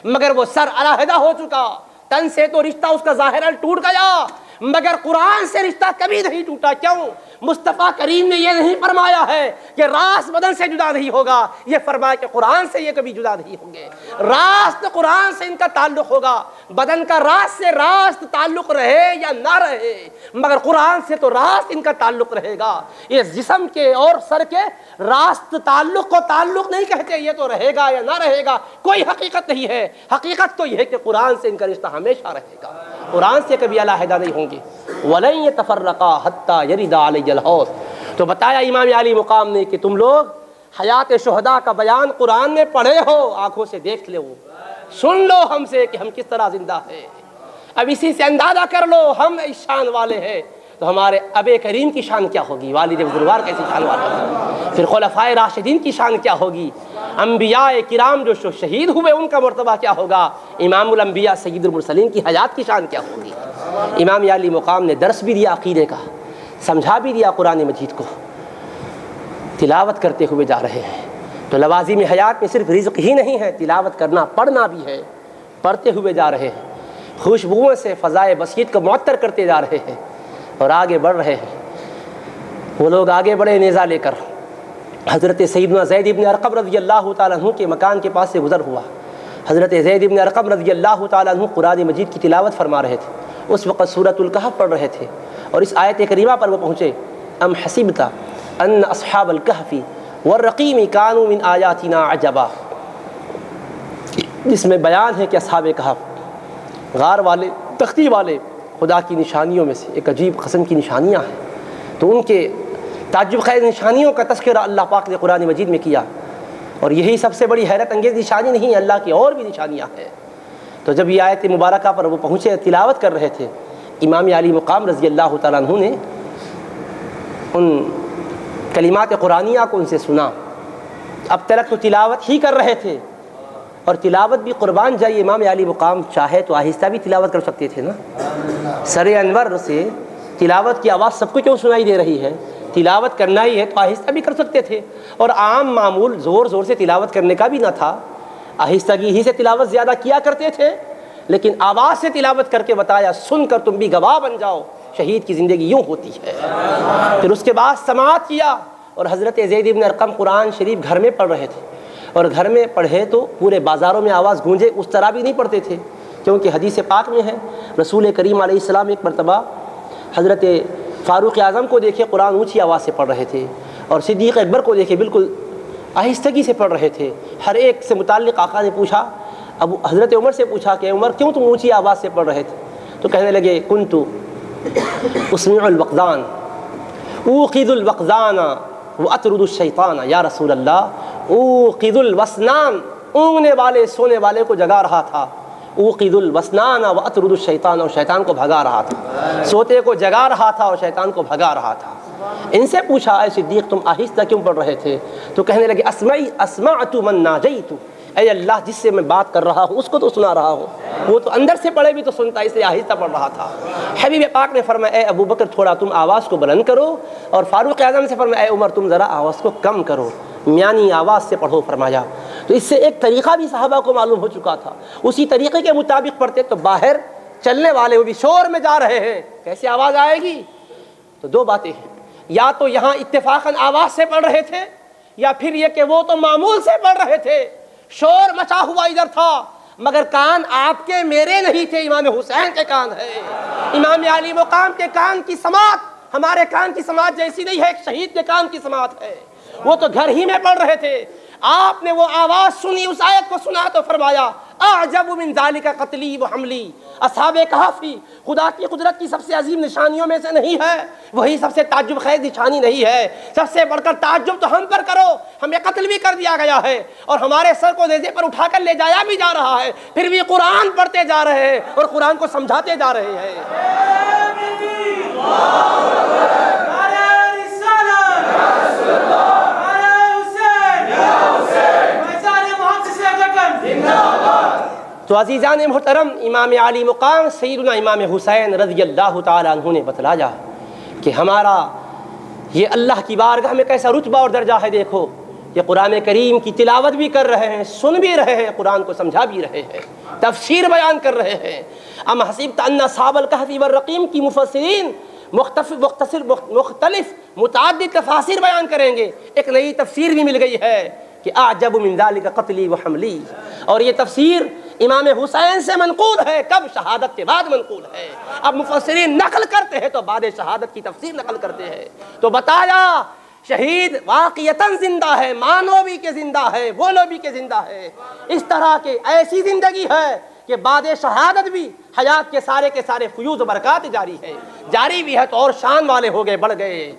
مگر وہ سر علیحدہ ہو چکا، تن سے تو رشتہ اس کا ظاہراً ٹوٹ گیا مگر قرآن سے رشتہ کبھی نہیں ٹوٹا۔ کیوں؟ مصطفیٰ کریم نے یہ نہیں فرمایا ہے کہ راست بدن سے جدا نہیں ہوگا، یہ فرمایا کہ قرآن سے یہ کبھی جدا نہیں ہوں گے۔ راست قرآن سے ان کا تعلق ہوگا، بدن کا راست سے راست تعلق رہے یا نہ رہے، مگر قرآن سے تو راست ان کا تعلق رہے گا۔ یہ جسم کے اور سر کے راست تعلق کو تعلق نہیں کہتے، یہ تو رہے گا یا نہ رہے گا، کوئی حقیقت نہیں ہے۔ حقیقت تو یہ ہے کہ قرآن سے ان کا رشتہ ہمیشہ رہے گا، قرآن سے کبھی علیحدہ نہیں ہوں گے۔ وَلَن يَتَفَرَّقَا حَتَّى يَرِدَ عَلَيَّ الْحَوْض، تو بتایا امام علی مقام نے کہ تم لوگ حیات شہداء کا بیان قرآن میں پڑھے ہو، آنکھوں سے دیکھ لو، سن لو ہم سے کہ ہم کس طرح زندہ ہیں، اب اسی سے اندازہ کر لو ہم اس شان والے ہیں تو ہمارے اب کریم کی شان کیا ہوگی، والد بزرگوار کیسی شان والے ہیں، پھر خلفائے راشدین کی شان کیا ہوگی، انبیاء کرام جو شہید ہوئے ان کا مرتبہ کیا ہوگا، امام الانبیاء سید المرسلین کی حیات کی شان کیا ہوگی۔ امام علی مقام نے درس بھی دیا عقیدے کا، سمجھا بھی دیا قرآن مجید کو، تلاوت کرتے ہوئے جا رہے ہیں۔ تو لوازم حیات میں صرف رزق ہی نہیں ہے، تلاوت کرنا پڑھنا بھی ہے، پڑھتے ہوئے جا رہے ہیں، خوشبوؤں سے فضائے بسیط کو معطر کرتے جا رہے ہیں اور آگے بڑھ رہے ہیں۔ وہ لوگ آگے بڑھے نیزہ لے کر، حضرت سیدنا زید بن ارقم رضی اللہ تعالیٰ عنہ کے مکان کے پاس سے گزر ہوا۔ حضرت زید بن ارقم رضی اللہ تعالیٰ عنہ قرآن مجید کی تلاوت فرما رہے تھے، اس وقت سورۃ الکہف پڑھ رہے تھے اور اس آیت کریمہ پر وہ پہنچے، ام حسبت ان اصحاب الکہف والرقیم کانوا من آیاتنا عجبا، جس میں بیان ہے کہ اصحاب کہف، غار والے، تختی والے، خدا کی نشانیوں میں سے ایک عجیب قسم کی نشانیاں ہیں۔ تو ان کے تعجب خیز نشانیوں کا تذکرہ اللہ پاک نے قرآن مجید میں کیا، اور یہی سب سے بڑی حیرت انگیز نشانی نہیں ہے، اللہ کی اور بھی نشانیاں ہیں۔ تو جب یہ آیت مبارکہ پر وہ پہنچے، تلاوت کر رہے تھے، امام علی مقام رضی اللہ تعالیٰ عنہ نے ان کلمات قرآنیہ کو ان سے سنا۔ اب تک تو تلاوت ہی کر رہے تھے، اور تلاوت بھی قربان جائیے، امام علی مقام چاہے تو آہستہ بھی تلاوت کر سکتے تھے نا، سر انور سے تلاوت کی آواز سب کو کیوں سنائی دے رہی ہے، تلاوت کرنا ہی ہے تو آہستہ بھی کر سکتے تھے، اور عام معمول زور زور سے تلاوت کرنے کا بھی نہ تھا، آہستگی ہی سے تلاوت زیادہ کیا کرتے تھے، لیکن آواز سے تلاوت کر کے بتایا، سن کر تم بھی گواہ بن جاؤ شہید کی زندگی یوں ہوتی ہے۔ پھر اس کے بعد سماعت کیا، اور حضرت زید بن ارقم قرآن شریف گھر میں پڑھ رہے تھے، اور گھر میں پڑھے تو پورے بازاروں میں آواز گونجے اس طرح بھی نہیں پڑھتے تھے، کیونکہ حدیث پاک میں ہے رسول کریم علیہ السلام ایک مرتبہ حضرت فاروق اعظم کو دیکھے قرآن اونچی آواز سے پڑھ رہے تھے، اور صدیق اکبر کو دیکھے بالکل آہستگی سے پڑھ رہے تھے۔ ہر ایک سے متعلق آقا نے پوچھا، حضرت عمر سے پوچھا کہ عمر کیوں تم اونچی آواز سے پڑھ رہے تھے؟ تو کہنے لگے، کنت اسمع الوقدان اوقظ الوقدان واطرد الشیطان، یا رسول اللہ اوقظ الوسنان، اونگنے والے سونے والے کو جگا رہا تھا، اوقظ الوسنان واطرد الشیطان، اور شیطان کو بھگا رہا تھا، سوتے کو جگا رہا تھا اور شیطان کو بھگا رہا تھا۔ ان سے پوچھا، اے صدیق تم آہستہ کیوں پڑھ رہے تھے؟ تو کہنے لگے، اسمعت من ناجیت، اے اللہ جس سے میں بات کر رہا ہوں اس کو تو سنا رہا ہوں، وہ تو اندر سے پڑھے بھی تو سنتا، اس لیے آہستہ پڑھ رہا تھا۔ حبیب پاک نے فرمایا، اے ابو بکر تھوڑا تم آواز کو بلند کرو، اور فاروق اعظم سے فرمایا، اے عمر تم ذرا آواز کو کم کرو، میانی آواز سے پڑھو فرمایا۔ تو اس سے ایک طریقہ بھی صحابہ کو معلوم ہو چکا تھا، اسی طریقے کے مطابق پڑھتے تو باہر چلنے والے وہ بھی شور میں جا رہے ہیں، کیسے آواز آئے گی؟ تو دو باتیں ہیں، یا تو یہاں اتفاقاً آواز سے پڑھ رہے تھے، یا پھر یہ کہ وہ تو معمول سے پڑھ رہے تھے، شور مچا ہوا ادھر تھا، مگر کان آپ کے میرے نہیں تھے، امام حسین کے کان ہے، امام علی مقام کے کان کی سماعت ہمارے کان کی سماعت جیسی نہیں ہے، ایک شہید کے کان کی سماعت ہے۔ وہ تو گھر ہی میں پڑھ رہے تھے، آپ نے وہ آواز سنی، اس آیت کو سنا تو فرمایا، اعجب من ذالک قتلی و حملی، اصحاب کہف خدا کی قدرت کی سب سے عظیم نشانیوں میں سے نہیں ہے، وہی سب سے تعجب خیز نشانی نہیں ہے، سب سے بڑھ کر تعجب تو ہم پر کرو، ہمیں قتل بھی کر دیا گیا ہے اور ہمارے سر کو نیزے پر اٹھا کر لے جایا بھی جا رہا ہے، پھر بھی قرآن پڑھتے جا رہے ہیں اور قرآن کو سمجھاتے جا رہے ہیں۔ تو عزیزان محترم، امام علی مقام سیدنا امام حسین رضی اللہ تعالیٰ عنہ نے بتلایا کہ ہمارا یہ اللہ کی بارگاہ میں کیسا رتبہ اور درجہ ہے۔ دیکھو یہ قرآن کریم کی تلاوت بھی کر رہے ہیں، سن بھی رہے ہیں، قرآن کو سمجھا بھی رہے ہیں، تفسیر بیان کر رہے ہیں۔ ام حسبت ان اصحاب الکہف والرقیم کی مفسرین مختلف متعدد تفاسیر بیان کریں گے، ایک نئی تفسیر بھی مل گئی ہے کہ اعجب من ذلک قتلی و حملی، اور یہ تفسیر امام حسین سے منقول ہے، کب؟ شہادت کے بعد منقول ہے۔ اب مفسرین نقل کرتے ہیں تو بعد شہادت کی تفسیر نقل کرتے ہیں۔ تو بتایا شہید واقعتاً زندہ ہے، مانو بھی کہ زندہ ہے، بولو بھی کہ زندہ ہے، اس طرح کے ایسی زندگی ہے کہ بعد شہادت بھی حیات کے سارے فیوز و برکات جاری ہے، جاری بھی ہے تو اور شان والے ہو گئے، بڑھ گئے،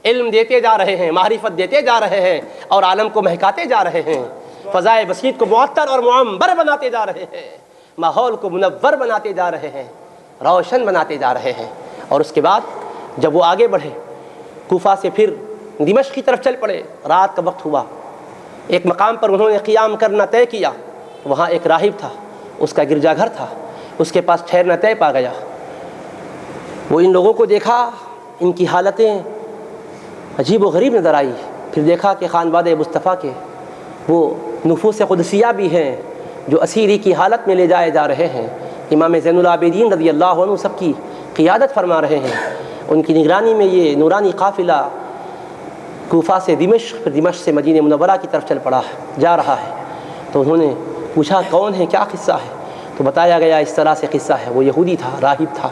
علم دیتے جا رہے ہیں، معرفت دیتے جا رہے ہیں اور عالم کو مہکاتے جا رہے ہیں۔ فضائے بسیط کو معطر اور معمر بناتے جا رہے ہیں، ماحول کو منور بناتے جا رہے ہیں، روشن بناتے جا رہے ہیں۔ اور اس کے بعد جب وہ آگے بڑھے، کوفہ سے پھر دمشق کی طرف چل پڑے، رات کا وقت ہوا، ایک مقام پر انہوں نے قیام کرنا طے کیا، وہاں ایک راہب تھا، اس کا گرجا گھر تھا، اس کے پاس ٹھہرنا طے پا گیا۔ وہ ان لوگوں کو دیکھا، ان کی حالتیں عجیب و غریب نظر آئی، پھر دیکھا کہ خانواد مصطفیٰ کے وہ نفوس قدسیہ بھی ہیں جو اسیری کی حالت میں لے جائے جا رہے ہیں۔ امام زین العابدین رضی اللہ عنہ سب کی قیادت فرما رہے ہیں، ان کی نگرانی میں یہ نورانی قافلہ کوفہ سے دمشق، پھر دمشق سے مدینہ منورہ کی طرف چل پڑا جا رہا ہے۔ تو انہوں نے پوچھا کون ہے، کیا قصہ ہے؟ تو بتایا گیا اس طرح سے قصہ ہے، وہ یہودی تھا، راہب تھا،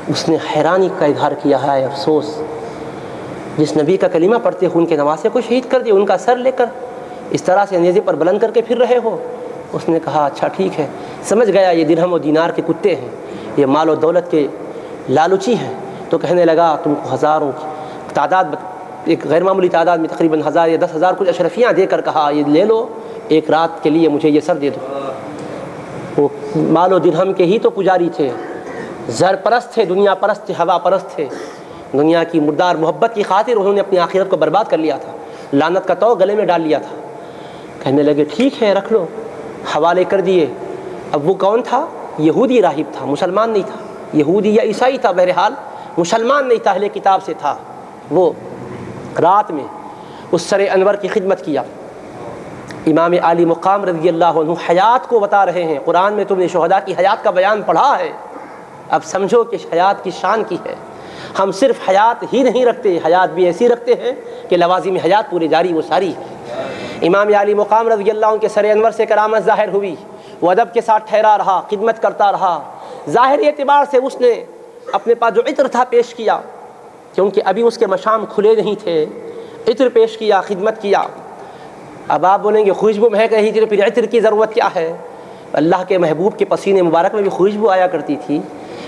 اس نے حیرانی کا اظہار کیا ہے، افسوس، جس نبی کا کلمہ پڑھتے ہو ان کے نواسے کو شہید کر دیا، ان کا سر لے کر اس طرح سے نیزے پر بلند کر کے پھر رہے ہو۔ اس نے کہا اچھا ٹھیک ہے، سمجھ گیا یہ درہم و دینار کے کتے ہیں، یہ مال و دولت کے لالچی ہیں۔ تو کہنے لگا تم کو ہزاروں کی تعداد، ایک غیر معمولی تعداد میں تقریباً 1000 یا 10,000 کچھ اشرفیاں دے کر کہا یہ لے لو، ایک رات کے لیے مجھے یہ سر دے دو۔ وہ مال و درہم کے ہی تو پجاری تھے، زر پرست تھے، دنیا پرست تھے، ہوا پرست تھے، دنیا کی مردار محبت کی خاطر انہوں نے اپنی آخرت کو برباد کر لیا تھا، لعنت کا تو گلے میں ڈال لیا تھا۔ کہنے لگے ٹھیک ہے رکھ لو، حوالے کر دیے۔ اب وہ کون تھا؟ یہودی راہب تھا، مسلمان نہیں تھا، یہودی یا عیسائی تھا، بہرحال مسلمان نہیں تھا، اہل کتاب سے تھا۔ وہ رات میں اس سر انور کی خدمت کیا۔ امام عالی مقام رضی اللہ عنہ حیات کو بتا رہے ہیں، قرآن میں تم نے شہداء کی حیات کا بیان پڑھا ہے، اب سمجھو کہ حیات کی شان کی ہے۔ ہم صرف حیات ہی نہیں رکھتے، حیات بھی ایسی رکھتے ہیں کہ لوازم حیات پوری جاری و ساری ہے۔ امام عالی مقام رضی اللہ عنہ کے سر انور سے کرامت ظاہر ہوئی، وہ ادب کے ساتھ ٹھہرا رہا، خدمت کرتا رہا۔ ظاہری اعتبار سے اس نے اپنے پاس جو عطر تھا پیش کیا، کیونکہ ابھی اس کے مشام کھلے نہیں تھے، عطر پیش کیا، خدمت کیا۔ اب آپ بولیں گے خوشبو مہک رہی تھی تو پھر عطر کی ضرورت کیا ہے؟ اللہ کے محبوب کے پسینے مبارک میں بھی خوشبو آیا کرتی تھی،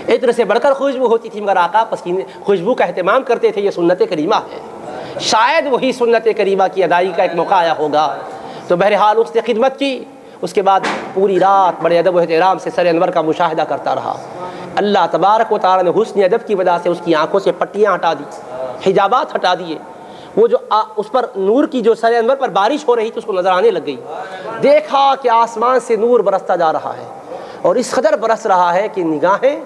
عطر سے بڑھ کر خوشبو ہوتی تھی، مگر آقا پسینے خوشبو کا اہتمام کرتے تھے، یہ سنت کریمہ ہے، شاید وہی سنت کریمہ کی ادائیگی کا ایک موقع آیا ہوگا۔ تو بہرحال اس نے خدمت کی، اس کے بعد پوری رات بڑے ادب و احترام سے سر انور کا مشاہدہ کرتا رہا۔ اللہ تبارک و تعالیٰ نے حسن ادب کی وجہ سے اس کی آنکھوں سے پٹیاں ہٹا دی، حجابات ہٹا دیے، وہ جو اس پر نور کی جو سر انور پر بارش ہو رہی تھی اس کو نظر آنے لگ گئی۔ دیکھا کہ آسمان سے نور برستا جا رہا ہے، اور اس قدر برس رہا ہے کہ نگاہیں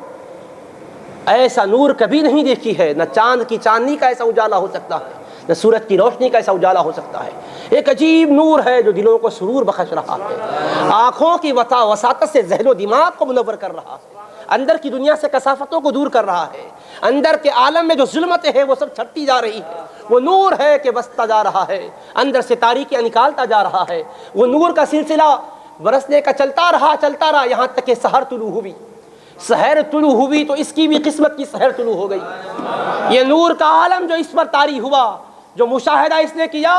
ایسا نور کبھی نہیں دیکھی ہے، نہ چاند کی چاندنی کا ایسا اجالا ہو سکتا ہے، نہ سورج کی روشنی کا ایسا اجالا ہو سکتا ہے۔ ایک عجیب نور ہے جو دلوں کو سرور بخش رہا ہے، آنکھوں کی وساطت سے ذہن و دماغ کو منور کر رہا ہے، اندر کی دنیا سے کثافتوں کو دور کر رہا ہے، اندر کے عالم میں جو ظلمتیں ہیں وہ سب چھٹتی جا رہی ہے۔ وہ نور ہے کہ بستا جا رہا ہے، اندر سے تاریکیاں نکالتا جا رہا ہے۔ وہ نور کا سلسلہ برسنے کا چلتا رہا یہاں تک کہ سحر طلوع ہوئی۔ سحر طلوع ہوئی تو اس کی بھی قسمت کی سحر طلوع ہو گئی۔ یہ نور کا عالم جو اس پر طاری ہوا، جو مشاہدہ اس نے کیا،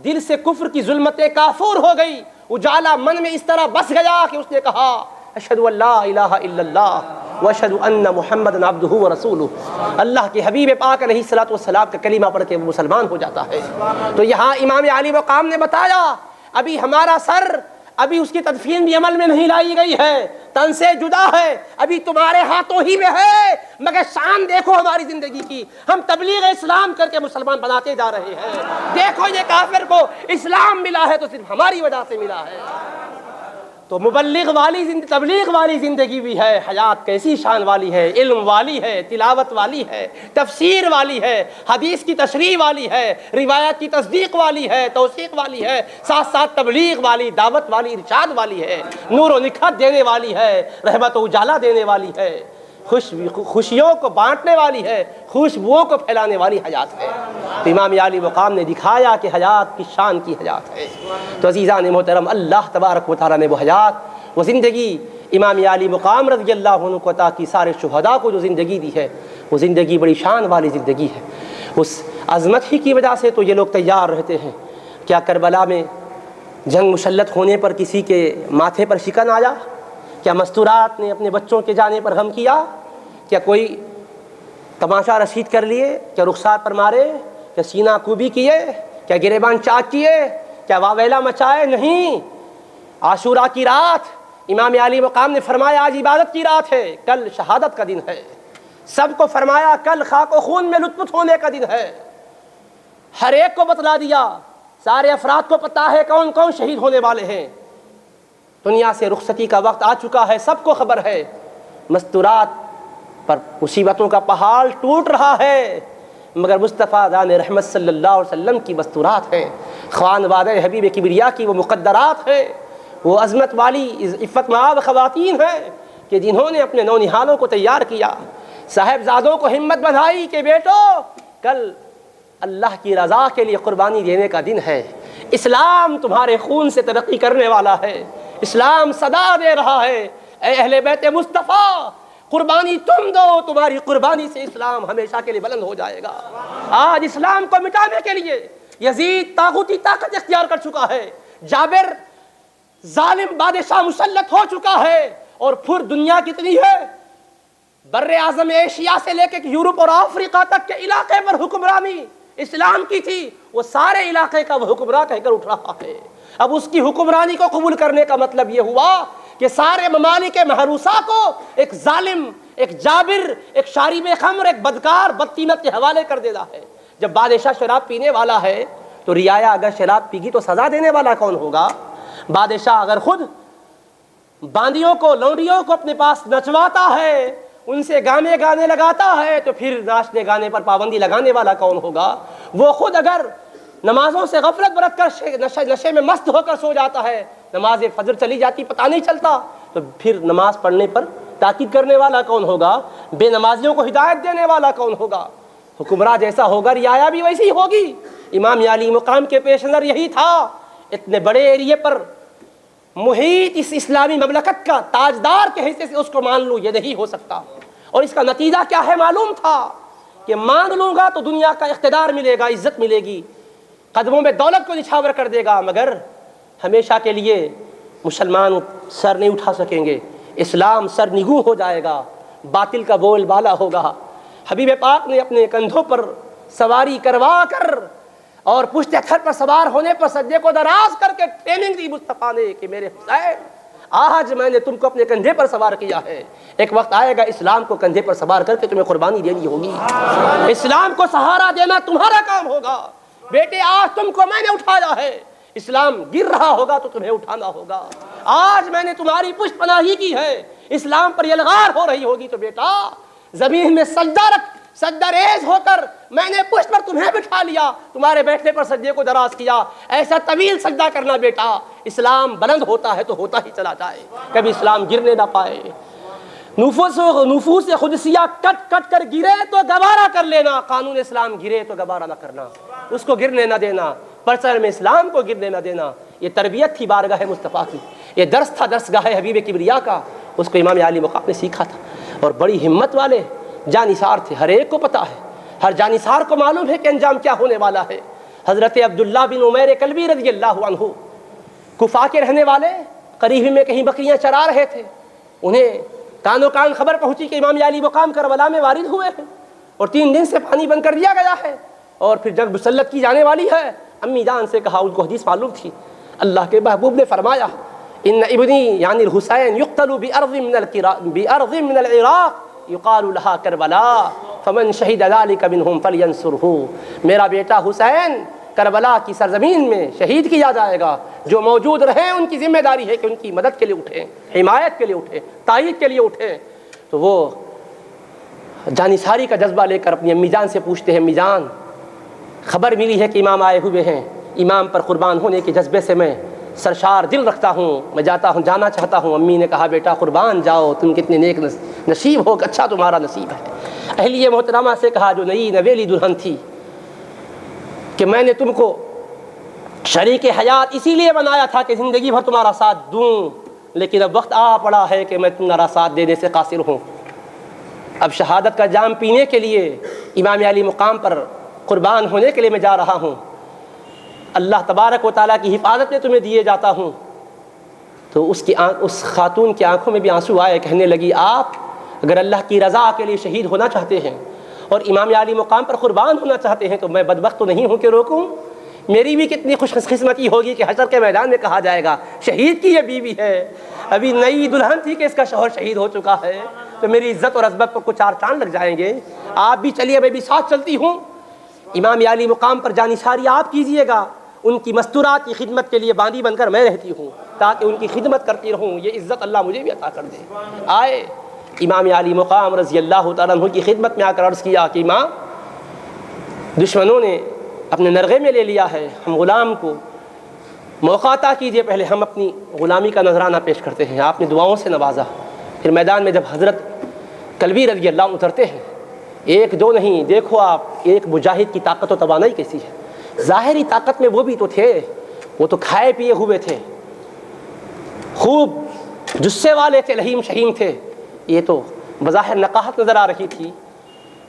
دل سے کفر کی ظلمتیں کافور ہو گئی، اجالا من میں اس طرح بس گیا کہ اس نے کہا اشہد ان لا الہ الا اللہ واشہد ان محمد عبدہ ورسولہ۔ اللہ کے حبیب پاک علیہ الصلوۃ والسلام کا کلمہ پڑھ کے وہ مسلمان ہو جاتا ہے۔ تو یہاں امام عالی مقام نے بتایا ابھی ہمارا سر، ابھی اس کی تدفین بھی عمل میں نہیں لائی گئی ہے، تن سے جدا ہے، ابھی تمہارے ہاتھوں ہی میں ہے، مگر شان دیکھو ہماری زندگی کی، ہم تبلیغ اسلام کر کے مسلمان بناتے جا رہے ہیں۔ دیکھو یہ کافر کو اسلام ملا ہے تو صرف ہماری وجہ سے ملا ہے۔ تو مبلغ والی تبلیغ والی زندگی بھی ہے، حیات کیسی شان والی ہے، علم والی ہے، تلاوت والی ہے، تفسیر والی ہے، حدیث کی تشریح والی ہے، روایت کی تصدیق والی ہے، توثیق والی ہے، ساتھ ساتھ تبلیغ والی، دعوت والی، ارشاد والی ہے، نور و نکھت دینے والی ہے، رحمت و اجالا دینے والی ہے، خوشیوں کو بانٹنے والی ہے، خوشبوؤں کو پھیلانے والی حیات ہے۔ تو امام عالی مقام نے دکھایا کہ حیات کی شان کی حیات ہے۔ تو عزیزان محترم، اللہ تبارک و تعالیٰ نے وہ حیات، وہ زندگی امام عالی مقام رضی اللہ عنہ کو عطا کی، سارے شہداء کو جو زندگی دی ہے وہ زندگی بڑی شان والی زندگی ہے۔ اس عظمت ہی کی وجہ سے تو یہ لوگ تیار رہتے ہیں۔ کیا کربلا میں جنگ مسلط ہونے پر کسی کے ماتھے پر شکن آیا؟ کیا مستورات نے اپنے بچوں کے جانے پر غم کیا؟ کیا کوئی تماشا رسید کر لیے؟ کیا رخسار پر مارے؟ کیا سینہ کوبی کیے؟ کیا گریبان چاک کیے؟ کیا واویلا مچائے؟ نہیں. عاشورہ کی رات امام علی مقام نے فرمایا آج عبادت کی رات ہے، کل شہادت کا دن ہے. سب کو فرمایا کل خاک و خون میں لطف ہونے کا دن ہے. ہر ایک کو بتلا دیا، سارے افراد کو پتہ ہے کون کون شہید ہونے والے ہیں. دنیا سے رخصتی کا وقت آ چکا ہے، سب کو خبر ہے. مستورات پر مصیبتوں کا پہاڑ ٹوٹ رہا ہے، مگر مصطفیٰ دان رحمت صلی اللہ علیہ وسلم کی مستورات ہیں، خوان وعدہ حبیب کبریا کی وہ مقدرات ہیں، وہ عظمت والی عفت مآب خواتین ہیں کہ جنہوں نے اپنے نونہالوں کو تیار کیا، صاحبزادوں کو ہمت بندھائی کہ بیٹو کل اللہ کی رضا کے لیے قربانی دینے کا دن ہے. اسلام تمہارے خون سے ترقی کرنے والا ہے. اسلام صدا دے رہا ہے اے اہل بیت مصطفیٰ قربانی تم دو، تمہاری قربانی سے اسلام ہمیشہ کے لیے بلند ہو جائے گا. آج اسلام کو مٹانے کے لیے یزید طاغوتی طاقت اختیار کر چکا ہے، جابر ظالم بادشاہ مسلط ہو چکا ہے، اور پھر دنیا کتنی ہے، بر اعظم ایشیا سے لے کے یورپ اور افریقہ تک کے علاقے پر حکمرانی اسلام کی تھی، وہ سارے علاقے کا وہ حکمراں کہہ کر اٹھ رہا ہے. اب اس کی حکمرانی کو قبول کرنے کا مطلب یہ ہوا کہ سارے ممالک محروسہ کو ایک ظالم، ایک جابر، ایک شارب خمر، ایک بدکار، بدقیمت کے حوالے کر دینا ہے. جب بادشاہ شراب پینے والا ہے تو رعایا اگر شراب پی گی تو سزا دینے والا کون ہوگا؟ بادشاہ اگر خود باندیوں کو، لونڈیوں کو اپنے پاس نچواتا ہے، ان سے گانے لگاتا ہے، تو پھر ناچنے گانے پر پابندی لگانے والا کون ہوگا؟ وہ خود اگر نمازوں سے غفلت برت کر نشے میں مست ہو کر سو جاتا ہے، نماز فجر چلی جاتی پتہ نہیں چلتا، تو پھر نماز پڑھنے پر تاکید کرنے والا کون ہوگا؟ بے نمازیوں کو ہدایت دینے والا کون ہوگا؟ حکمراں جیسا ہوگا رعایا بھی ویسی ہی ہوگی. امام علی مقام کے پیش نظر یہی تھا. اتنے بڑے ایریے پر محیط اس اسلامی مملکت کا تاجدار کے حیثیت سے اس کو مان لوں، یہ نہیں ہو سکتا. اور اس کا نتیجہ کیا ہے معلوم تھا کہ مان لوں گا تو دنیا کا اقتدار ملے گا، عزت ملے گی، قدموں میں دولت کو نچھاور کر دے گا، مگر ہمیشہ کے لیے مسلمان سر نہیں اٹھا سکیں گے. اسلام سر نگوں ہو جائے گا، باطل کا بول بالا ہوگا. حبیب پاک نے اپنے کندھوں پر سواری کروا کر اور پشت تھر پر سوار ہونے پر سجدے کو دراز کر کے ٹریننگ دی مصطفیٰ نے کہ میرے حسین آج میں نے تم کو اپنے کندھے پر سوار کیا ہے، ایک وقت آئے گا اسلام کو کندھے پر سوار کر کے تمہیں قربانی دینی ہوگی. اسلام کو سہارا دینا تمہارا کام ہوگا. بیٹے آج تم کو میں نے اٹھایا ہے، اسلام گر رہا ہوگا تو تمہیں اٹھانا ہوگا. آج میں نے تمہاری پشت پناہی کی ہے، اسلام پر یلغار ہو رہی ہوگی تو بیٹا زمین میں سجدہ ریز ہو کر میں نے پشت پر تمہیں بٹھا لیا، تمہارے بیٹھنے پر سجدے کو دراز کیا. ایسا طویل سجدہ کرنا بیٹا. اسلام بلند ہوتا ہے تو ہوتا ہی چلا جائے، کبھی اسلام گرنے نہ پائے. نفوس قدسیہ کٹ کٹ کر گرے تو گوارا کر لینا، قانون اسلام گرے تو گوارا نہ کرنا، اس کو گرنے نہ دینا، پرچم میں اسلام کو گرنے نہ دینا. یہ تربیت تھی بارگاہ مصطفیٰ کی، یہ درس تھا درسگاہ حبیب کبریا کا. اس کو امام علی مقام نے سیکھا تھا، اور بڑی ہمت والے جانثار تھے. ہر ایک کو پتہ ہے، ہر جانثار کو معلوم ہے کہ انجام کیا ہونے والا ہے. حضرت عبداللہ بن عمیر کلبی رضی اللہ عنہ کوفہ کے رہنے والے، قریب میں کہیں بکریاں چرا رہے تھے. انہیں کانوں کان خبر پہنچی کہ امام علی مقام کربلا میں وارد ہوئے ہیں اور 3 دن سے پانی بند کر دیا گیا ہے اور پھر جنگ مسلط کی جانے والی ہے. امی جان سے کہا، ان کو حدیث معلوم تھی. اللہ کے محبوب نے فرمایا ان ابنی یعنی الحسین یقتل بارض من العراق یقال لها کربلا فمن شہد ذلك منهم فلینصره. میرا بیٹا حسین کربلا کی سرزمین میں شہید کیا جائے گا. جو موجود رہیں ان کی ذمہ داری ہے کہ ان کی مدد کے لیے اٹھیں، حمایت کے لیے اٹھیں، تائید کے لیے اٹھیں. تو وہ جانثاری کا جذبہ لے کر اپنی امی جان سے پوچھتے ہیں، امی جان خبر ملی ہے کہ امام آئے ہوئے ہیں، امام پر قربان ہونے کے جذبے سے میں سرشار دل رکھتا ہوں، میں جانا چاہتا ہوں. امی نے کہا بیٹا قربان جاؤ، تم کتنے نیک نصیب ہو، اچھا تمہارا نصیب ہے. اہلیہ محترمہ سے کہا جو نئی نویلی دلہن تھی کہ میں نے تم کو شریک حیات اسی لیے بنایا تھا کہ زندگی بھر تمہارا ساتھ دوں، لیکن اب وقت آ پڑا ہے کہ میں تمہارا ساتھ دینے سے قاصر ہوں. اب شہادت کا جام پینے کے لیے امام علی مقام پر قربان ہونے کے لیے میں جا رہا ہوں. اللہ تبارک و تعالیٰ کی حفاظت میں تمہیں دیے جاتا ہوں. تو اس خاتون کی آنکھوں میں بھی آنسو آئے. کہنے لگی آپ اگر اللہ کی رضا کے لیے شہید ہونا چاہتے ہیں اور امام علی مقام پر قربان ہونا چاہتے ہیں تو میں بدبخت تو نہیں ہوں کہ روکوں. میری بھی کتنی خوش قسمتی ہوگی کہ حشر کے میدان میں کہا جائے گا شہید کی یہ بیوی ہے، ابھی نئی دلہن تھی کہ اس کا شوہر شہید ہو چکا ہے، تو میری عزت اور عظمت پر کچھ 4 چاند لگ جائیں گے۔ آپ بھی چلیے، میں بھی ساتھ چلتی ہوں، امام علی مقام پر جانثاری آپ کیجئے گا، ان کی مستورات کی خدمت کے لیے باندی بن کر میں رہتی ہوں تاکہ ان کی خدمت کرتی رہوں، یہ عزت اللہ مجھے بھی عطا کر دے۔ آئے امام علی مقام رضی اللہ تعالیٰ عنہ کی خدمت میں آ کر عرض کیا کہ ماں، دشمنوں نے اپنے نرغے میں لے لیا ہے، ہم غلام کو موقع عطا کیجیے، پہلے ہم اپنی غلامی کا نذرانہ پیش کرتے ہیں۔ آپ نے دعاؤں سے نوازا۔ پھر میدان میں جب حضرت کلبی رضی اللہ عنہ اترتے ہیں، 1 2 نہیں، دیکھو آپ ایک مجاہد کی طاقت و توانائی کیسی ہے۔ ظاہری طاقت میں وہ بھی تو تھے، وہ تو کھائے پیے ہوئے تھے، خوب جسے والے تھے، لہیم شہیم تھے، یہ تو بظاہر نقاہت نظر آ رہی تھی،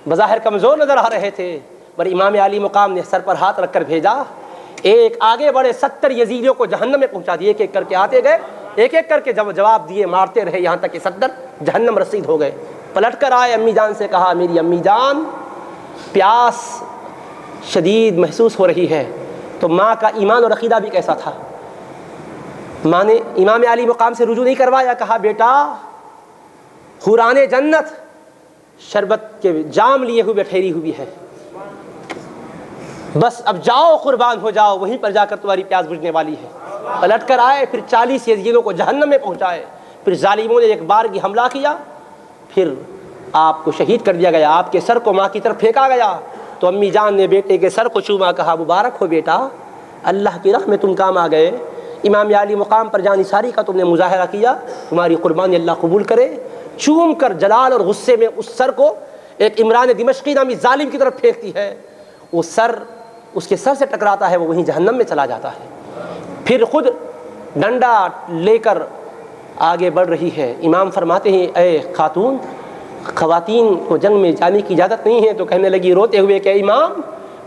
بظاہر کمزور نظر آ رہے تھے، پر امام علی مقام نے سر پر ہاتھ رکھ کر بھیجا، ایک آگے بڑے 70 یزیدیوں کو جہنم میں پہنچا دیے، ایک ایک کر کے آتے گئے، ایک ایک کر کے جواب دیے، مارتے رہے، یہاں تک کہ 70 جہنم رسید ہو گئے۔ پلٹ کر آئے، امی جان سے کہا میری امی جان پیاس شدید محسوس ہو رہی ہے۔ تو ماں کا ایمان اور عقیدہ بھی کیسا تھا، ماں نے امام علی مقام سے رجوع نہیں کروایا، کہا بیٹا حوران جنت شربت کے جام لیے ہوئے ٹھہری ہوئی ہے، بس اب جاؤ قربان ہو جاؤ، وہیں پر جا کر تمہاری پیاس بجھنے والی ہے۔ پلٹ کر آئے، پھر 40 یزیدوں کو جہنم میں پہنچائے، پھر ظالموں نے ایک بار کی حملہ کیا، پھر آپ کو شہید کر دیا گیا، آپ کے سر کو ماں کی طرف پھینکا گیا، تو امی جان نے بیٹے کے سر کو چوما، کہا مبارک ہو بیٹا، اللہ کی راہ میں تم کام آ گئے، امام علی مقام پر جانثاری کا تم نے مظاہرہ کیا، تمہاری قربانی اللہ قبول کرے۔ چوم کر جلال اور غصے میں اس سر کو ایک عمران دمشقی نامی ظالم کی طرف پھینکتی ہے، وہ سر اس کے سر سے ٹکراتا ہے، وہ وہیں جہنم میں چلا جاتا ہے۔ پھر خود ڈنڈا لے کر آگے بڑھ رہی ہے۔ امام فرماتے ہیں اے خاتون، خواتین کو جنگ میں جانے کی اجازت نہیں ہے، تو کہنے لگی روتے ہوئے کہ امام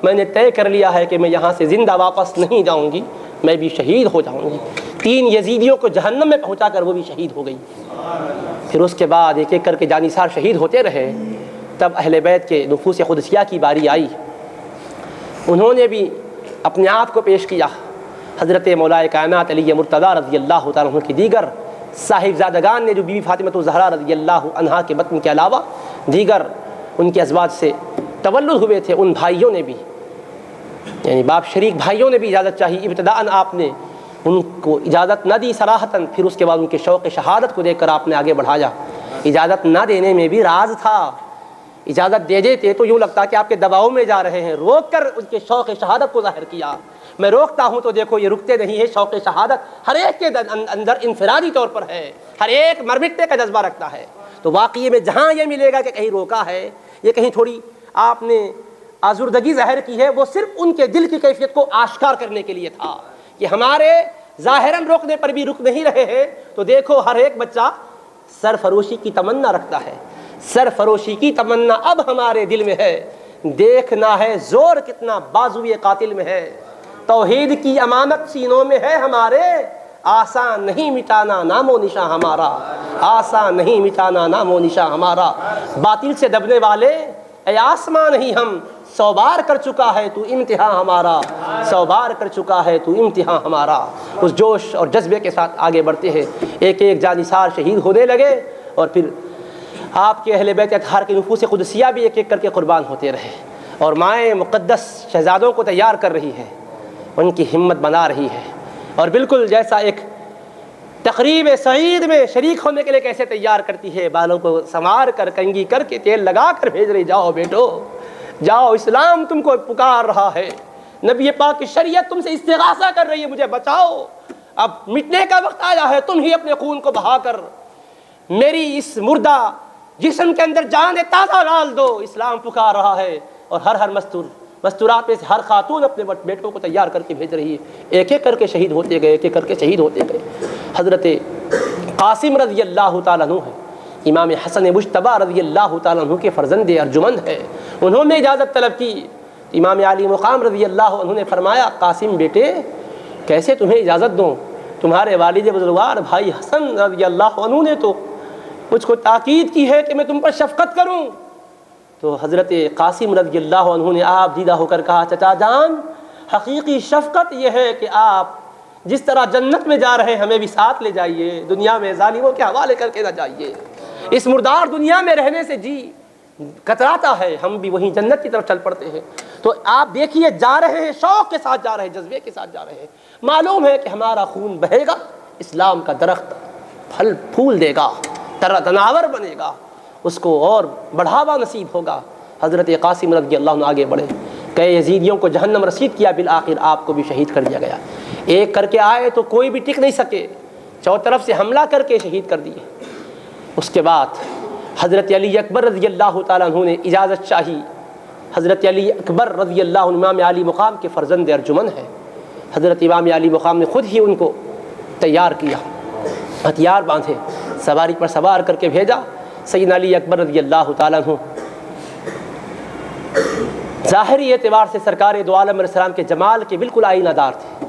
میں نے طے کر لیا ہے کہ میں یہاں سے زندہ واپس نہیں جاؤں گی، میں بھی شہید ہو جاؤں گی۔ 3 یزیدیوں کو جہنم میں پہنچا کر وہ بھی شہید ہو گئی۔ پھر اس کے بعد ایک ایک کر کے جانثار شہید ہوتے رہے، تب اہل بیت کے نفوس قدسیہ کی باری آئی، انہوں نے بھی اپنے آپ کو پیش کیا۔ حضرت مولا کائنات علی مرتضیٰ رضی اللہ تعالیٰ عنہ کی دیگر صاحبزادگان نے جو بی بی فاطمہ الزہرا رضی اللہ عنہا کے بطن کے علاوہ دیگر ان کے ازواج سے تولد ہوئے تھے، ان بھائیوں نے بھی، یعنی باپ شریک بھائیوں نے بھی اجازت چاہی۔ ابتداءً آپ نے ان کو اجازت نہ دی صراحتاً، پھر اس کے بعد ان کے شوق شہادت کو دیکھ کر آپ نے آگے بڑھایا۔ اجازت نہ دینے میں بھی راز تھا، اجازت دے دیتے تو یوں لگتا کہ آپ کے دباؤ میں جا رہے ہیں، روک کر ان کے شوق شہادت کو ظاہر کیا۔ میں روکتا ہوں تو دیکھو یہ رکتے نہیں ہے، شوق شہادت ہر ایک کے اندر انفرادی طور پر ہے، ہر ایک مرمٹنے کا جذبہ رکھتا ہے۔ تو واقعی میں جہاں یہ ملے گا کہ کہیں روکا ہے، یہ کہیں تھوڑی آپ نے آزردگی ظاہر کی ہے، وہ صرف ان کے دل کی کیفیت کو آشکار کرنے کے لیے تھا کہ ہمارے ظاہراً روکنے پر بھی رک نہیں رہے ہیں، تو دیکھو ہر ایک بچہ سرفروشی کی تمنا رکھتا ہے، سرفروشی کی تمنا اب ہمارے دل میں ہے، دیکھنا ہے زور کتنا بازوئے قاتل میں ہے، توحید کی امانت سینوں میں ہے ہمارے، آسان نہیں مٹانا نام و نشاں ہمارا، آسان نہیں مٹانا نام و نشاں ہمارا، باطل سے دبنے والے اے آسمان نہیں ہم، 100 بار کر چکا ہے تو امتحان ہمارا، 100 بار کر چکا ہے تو امتحان ہمارا۔ اس جوش اور جذبے کے ساتھ آگے بڑھتے ہیں، ایک ایک جانثار شہید ہونے لگے، اور پھر آپ کے اہل بیت اطہار کے نفوس قدسیہ بھی ایک ایک کر کے قربان ہوتے رہے، اور مائیں مقدس شہزادوں کو تیار کر رہی ہے، ان کی ہمت بنا رہی ہے، اور بالکل جیسا ایک تقریب سعید میں شریک ہونے کے لیے کیسے تیار کرتی ہے، بالوں کو سنوار کر کنگھی کر کے تیل لگا کر بھیج رہی، جاؤ بیٹو جاؤ، اسلام تم کو پکار رہا ہے، نبی پاک کی شریعت تم سے استغاثہ کر رہی ہے، مجھے بچاؤ، اب مٹنے کا وقت آیا ہے، تم ہی اپنے خون کو بہا کر میری اس مردہ جسم کے اندر جان تازہ ڈال دو، اسلام پکار رہا ہے۔ اور ہر مستورات میں سے ہر خاتون اپنے بیٹوں کو تیار کر کے بھیج رہی ہے، ایک ایک کر کے شہید ہوتے گئے، ایک ایک کر کے شہید ہوتے گئے۔ حضرت قاسم رضی اللہ تعالیٰ عنہ ہے، امام حسن مجتبیٰ رضی اللہ تعالیٰ عنہ کے فرزند ارجمند ہے، انہوں نے اجازت طلب کی، امام علی مقام رضی اللہ عنہ نے فرمایا قاسم بیٹے کیسے تمہیں اجازت دوں، تمہارے والد بزرگوار بھائی حسن رضی اللہ عنہ نے تو مجھ کو تاکید کی ہے کہ میں تم پر شفقت کروں۔ تو حضرت قاسم رضی اللہ عنہ نے آپ دیدہ ہو کر کہا چچا جان حقیقی شفقت یہ ہے کہ آپ جس طرح جنت میں جا رہے ہیں ہمیں بھی ساتھ لے جائیے، دنیا میں ظالموں کے حوالے کر کے نہ جائیے۔ اس مردار دنیا میں رہنے سے جی کتراتا ہے، ہم بھی وہیں جنت کی طرف چل پڑتے ہیں۔ تو آپ دیکھیے جا رہے ہیں، شوق کے ساتھ جا رہے ہیں، جذبے کے ساتھ جا رہے ہیں، معلوم ہے کہ ہمارا خون بہے گا، اسلام کا درخت پھل پھول دے گا، تناور بنے گا، اس کو اور بڑھاوا نصیب ہوگا۔ حضرت قاسم رضی اللہ عنہ آگے بڑھے، کئی یزیدیوں کو جہنم رسید کیا، بالآخر آپ کو بھی شہید کر دیا گیا۔ ایک کر کے آئے تو کوئی بھی ٹک نہیں سکے، چاروں طرف سے حملہ کر کے شہید کر دیے۔ اس کے بعد حضرت علی اکبر رضی اللہ تعالیٰ عنہ نے اجازت چاہی۔ حضرت علی اکبر رضی اللہ عنہ امام علی مقام کے فرزند ارجمن ہیں۔ حضرت امام علی مقام نے خود ہی ان کو تیار کیا، ہتھیار باندھے، سواری پر سوار کر کے بھیجا۔ سیدنا علی اکبر رضی اللہ تعالیٰ عنہ ظاہری اعتبار سے سرکار دو عالم علیہ السلام کے جمال کے بالکل آئینہ دار تھے،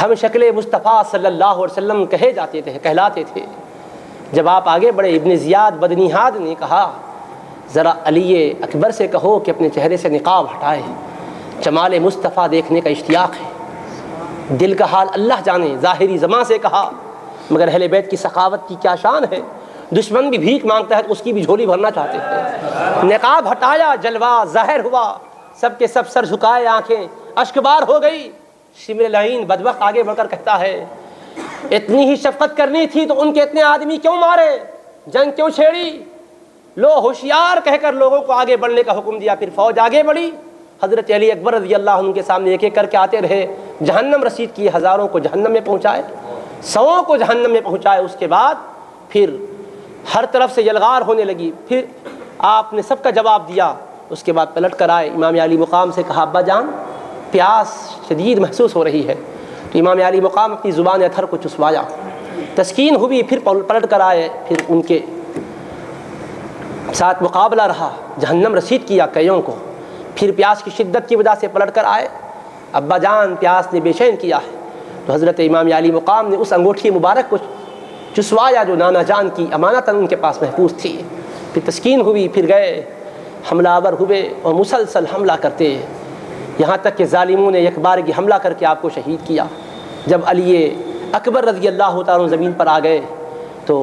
ہم شکل مصطفیٰ صلی اللہ علیہ وسلم کہے جاتے تھے، کہلاتے تھے۔ جب آپ آگے بڑھے، ابن زیاد بدنیہاد نے کہا ذرا علی اکبر سے کہو کہ اپنے چہرے سے نقاب ہٹائے، جمال مصطفیٰ دیکھنے کا اشتیاق ہے، دل کا حال اللہ جانے۔ ظاہری زبان سے کہا، مگر اہل بیت کی سخاوت کی کیا شان ہے، دشمن بھی بھیک مانگتا ہے تو اس کی بھی جھولی بھرنا چاہتے ہیں۔ نقاب ہٹایا، جلوہ ظاہر ہوا، سب کے سب سر جھکائے، آنکھیں اشکبار ہو گئی۔ شمر لعین بدبخت آگے بڑھ کر کہتا ہے اتنی ہی شفقت کرنی تھی تو ان کے اتنے آدمی کیوں مارے، جنگ کیوں چھیڑی؟ لو ہوشیار کہہ کر لوگوں کو آگے بڑھنے کا حکم دیا۔ پھر فوج آگے بڑھی، حضرت علی اکبر رضی اللہ عنہ کے سامنے ایک ایک کر کے آتے رہے، جہنم رسید کیے، ہزاروں کو جہنم میں پہنچائے، سووں کو جہنم میں پہنچائے۔ اس کے بعد پھر ہر طرف سے یلغار ہونے لگی، پھر آپ نے سب کا جواب دیا۔ اس کے بعد پلٹ کر آئے، امام علی مقام سے کہا ابا جان پیاس شدید محسوس ہو رہی ہے، تو امام علی مقام اپنی زبان اتھر کو چسوایا، تسکین ہوئی، پھر پلٹ کر آئے، پھر ان کے ساتھ مقابلہ رہا، جہنم رسید کیا کئیوں کو، پھر پیاس کی شدت کی وجہ سے پلٹ کر آئے، ابا جان پیاس نے بے چین کیا ہے، تو حضرت امام علی مقام نے اس انگوٹھی مبارک کو چسوایا جو نانا جان کی امانتاً ان کے پاس محفوظ تھی۔ پھر تسکین ہوئی، پھر گئے، حملہ آور ہوئے اور مسلسل حملہ کرتے، یہاں تک کہ ظالموں نے یک بارگی حملہ کر کے آپ کو شہید کیا۔ جب علی اکبر رضی اللہ تعالیٰ عنہ زمین پر آ گئے تو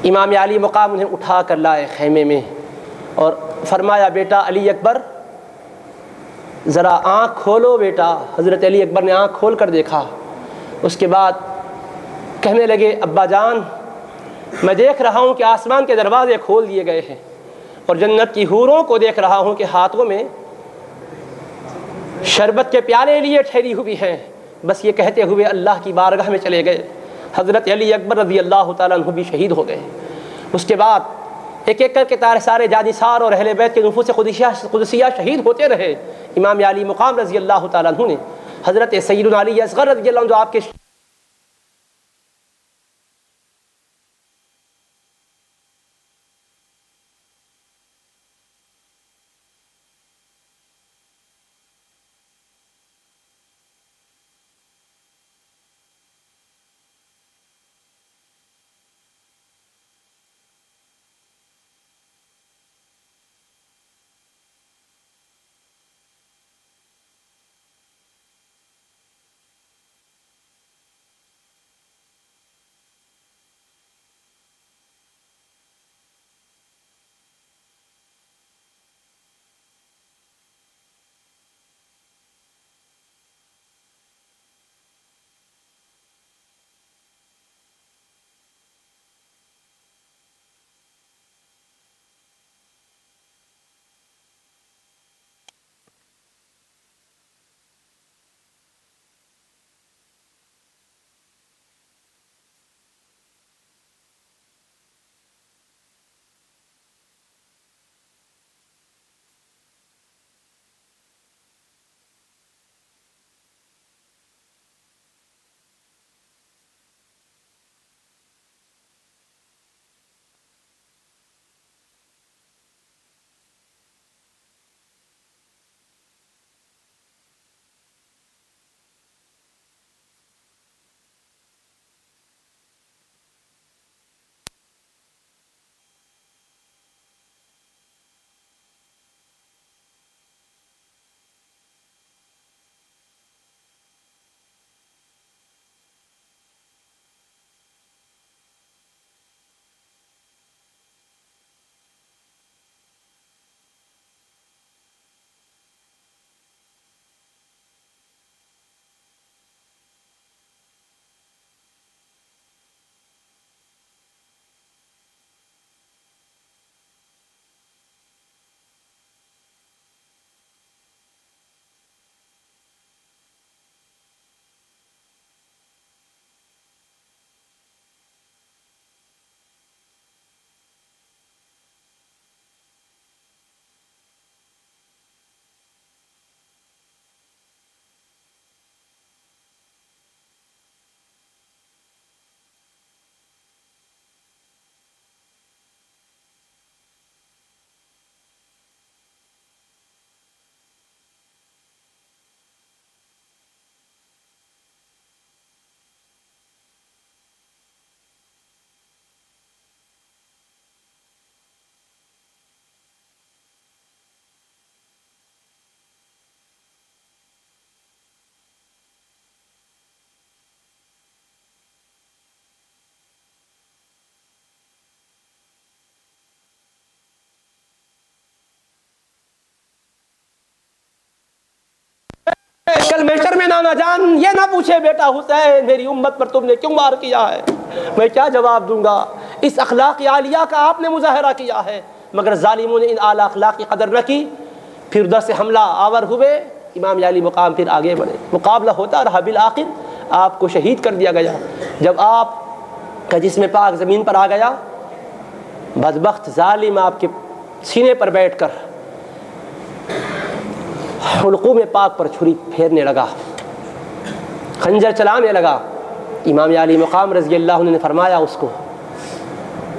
امام علی مقام انہیں اٹھا کر لائے خیمے میں اور فرمایا بیٹا علی اکبر ذرا آنکھ کھولو بیٹا۔ حضرت علی اکبر نے آنکھ کھول کر دیکھا، اس کے بعد کہنے لگے ابا جان میں دیکھ رہا ہوں کہ آسمان کے دروازے کھول دیے گئے ہیں اور جنت کی حوروں کو دیکھ رہا ہوں کہ ہاتھوں میں شربت کے پیالے لیے ٹھہری ہوئی ہیں۔ بس یہ کہتے ہوئے اللہ کی بارگاہ میں چلے گئے۔ حضرت علی اکبر رضی اللہ تعالیٰ عنہ بھی شہید ہو گئے۔ اس کے بعد ایک ایک کر کے سارے جانثار اور اہل بیت کے نفوس قدسیہ شہید ہوتے رہے۔ امام علی مقام رضی اللہ تعالیٰ عنہ نے حضرت سیدنا علی اصغر رضی اللہ عنہ جو آپ کے کل محشر میں نانا جان یہ نہ پوچھے بیٹا حسین میری امت پر تم نے کیوں وار کیا ہے، میں کیا جواب دوں گا؟ اس اخلاق عالیہ کا آپ نے مظاہرہ کیا ہے، مگر ظالموں نے ان اعلیٰ اخلاق کی قدر نہ کی، پھر ادھر سے حملہ آور ہوئے، امام علی مقام پھر آگے بڑھے، مقابلہ ہوتا رہا، بالآخر آپ کو شہید کر دیا گیا۔ جب آپ کا جسم پاک زمین پر آ گیا، بدبخت ظالم آپ کے سینے پر بیٹھ کر حلقوم پاک پر چھری پھیرنے لگا، خنجر چلانے لگا۔ امام علی مقام رضی اللہ عنہ نے فرمایا اس کو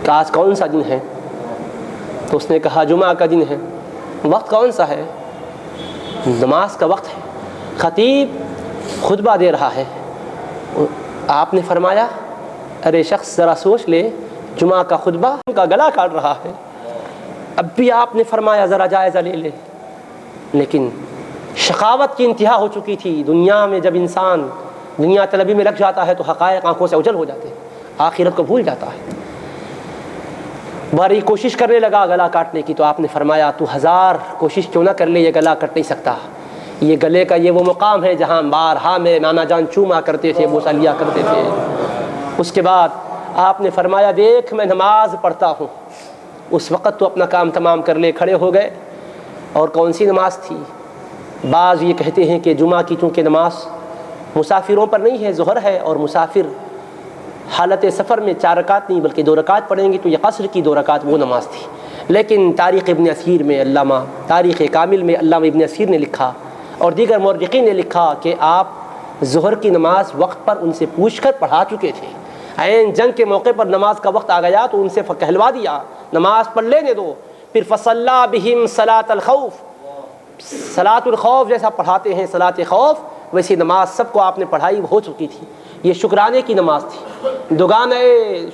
کہ آج کون سا دن ہے؟ تو اس نے کہا جمعہ کا دن ہے۔ وقت کون سا ہے؟ نماز کا وقت ہے، خطیب خطبہ دے رہا ہے۔ آپ نے فرمایا ارے شخص ذرا سوچ لے، جمعہ کا خطبہ ان کا گلا کاٹ رہا ہے۔ اب بھی آپ نے فرمایا ذرا جائزہ لے لے، لیکن شقاوت کی انتہا ہو چکی تھی۔ دنیا میں جب انسان دنیا طلبی میں لگ جاتا ہے تو حقائق آنکھوں سے اوجھل ہو جاتے ہیں، آخرت کو بھول جاتا ہے۔ باری کوشش کرنے لگا گلا کاٹنے کی، تو آپ نے فرمایا تو 1000 کوشش کیوں نہ کر لے، یہ گلا کٹ نہیں سکتا۔ یہ گلے کا یہ وہ مقام ہے جہاں بارہا میں نانا جان چوما کرتے تھے، بوسہ لیا کرتے تھے۔ اس کے بعد آپ نے فرمایا دیکھ میں نماز پڑھتا ہوں، اس وقت تو اپنا کام تمام کر لے۔ کھڑے ہو گئے، اور کون سی نماز تھی؟ بعض یہ کہتے ہیں کہ جمعہ کی چونکہ نماز مسافروں پر نہیں ہے، ظہر ہے، اور مسافر حالت سفر میں 4 رکعت نہیں بلکہ 2 رکعت پڑھیں گے، تو یہ قصر کی 2 رکعت وہ نماز تھی۔ لیکن تاریخ ابن اثیر میں تاریخ کامل میں علامہ ابن اثیر نے لکھا اور دیگر مورخین نے لکھا کہ آپ ظہر کی نماز وقت پر ان سے پوچھ کر پڑھا چکے تھے۔ عین جنگ کے موقع پر نماز کا وقت آ گیا تو ان سے کہلوا دیا نماز پڑھ لینے دو۔ پھر فصلی بہم صلاۃ الخوف، صلاۃ الخوف جیسا پڑھاتے ہیں صلاۃ خوف، ویسی نماز سب کو آپ نے پڑھائی ہو چکی تھی۔ یہ شکرانے کی نماز تھی، دگانے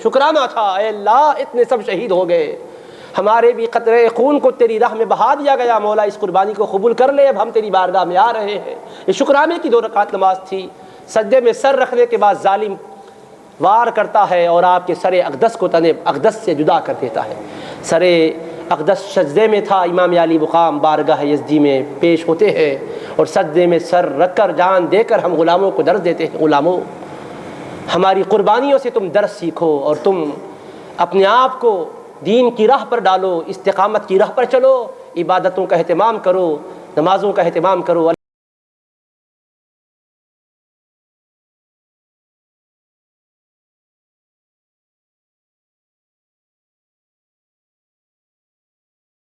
شکرانہ تھا، اے اللہ اتنے سب شہید ہو گئے، ہمارے بھی قطرے خون کو تیری راہ میں بہا دیا گیا، مولا اس قربانی کو قبول کر لے، اب ہم تیری بارگاہ میں آ رہے ہیں۔ یہ شکرانے کی 2 رکعت نماز تھی۔ سجدے میں سر رکھنے کے بعد ظالم وار کرتا ہے اور آپ کے سر اقدس کو تن اقدس سے جدا کر دیتا ہے۔ سر اقدس سجدے میں تھا، امام علی مقام بارگاہ یزدی میں پیش ہوتے ہیں اور سجدے میں سر رکھ کر جان دے کر ہم غلاموں کو درس دیتے ہیں، غلاموں ہماری قربانیوں سے تم درس سیکھو اور تم اپنے آپ کو دین کی راہ پر ڈالو، استقامت کی راہ پر چلو، عبادتوں کا اہتمام کرو، نمازوں کا اہتمام کرو۔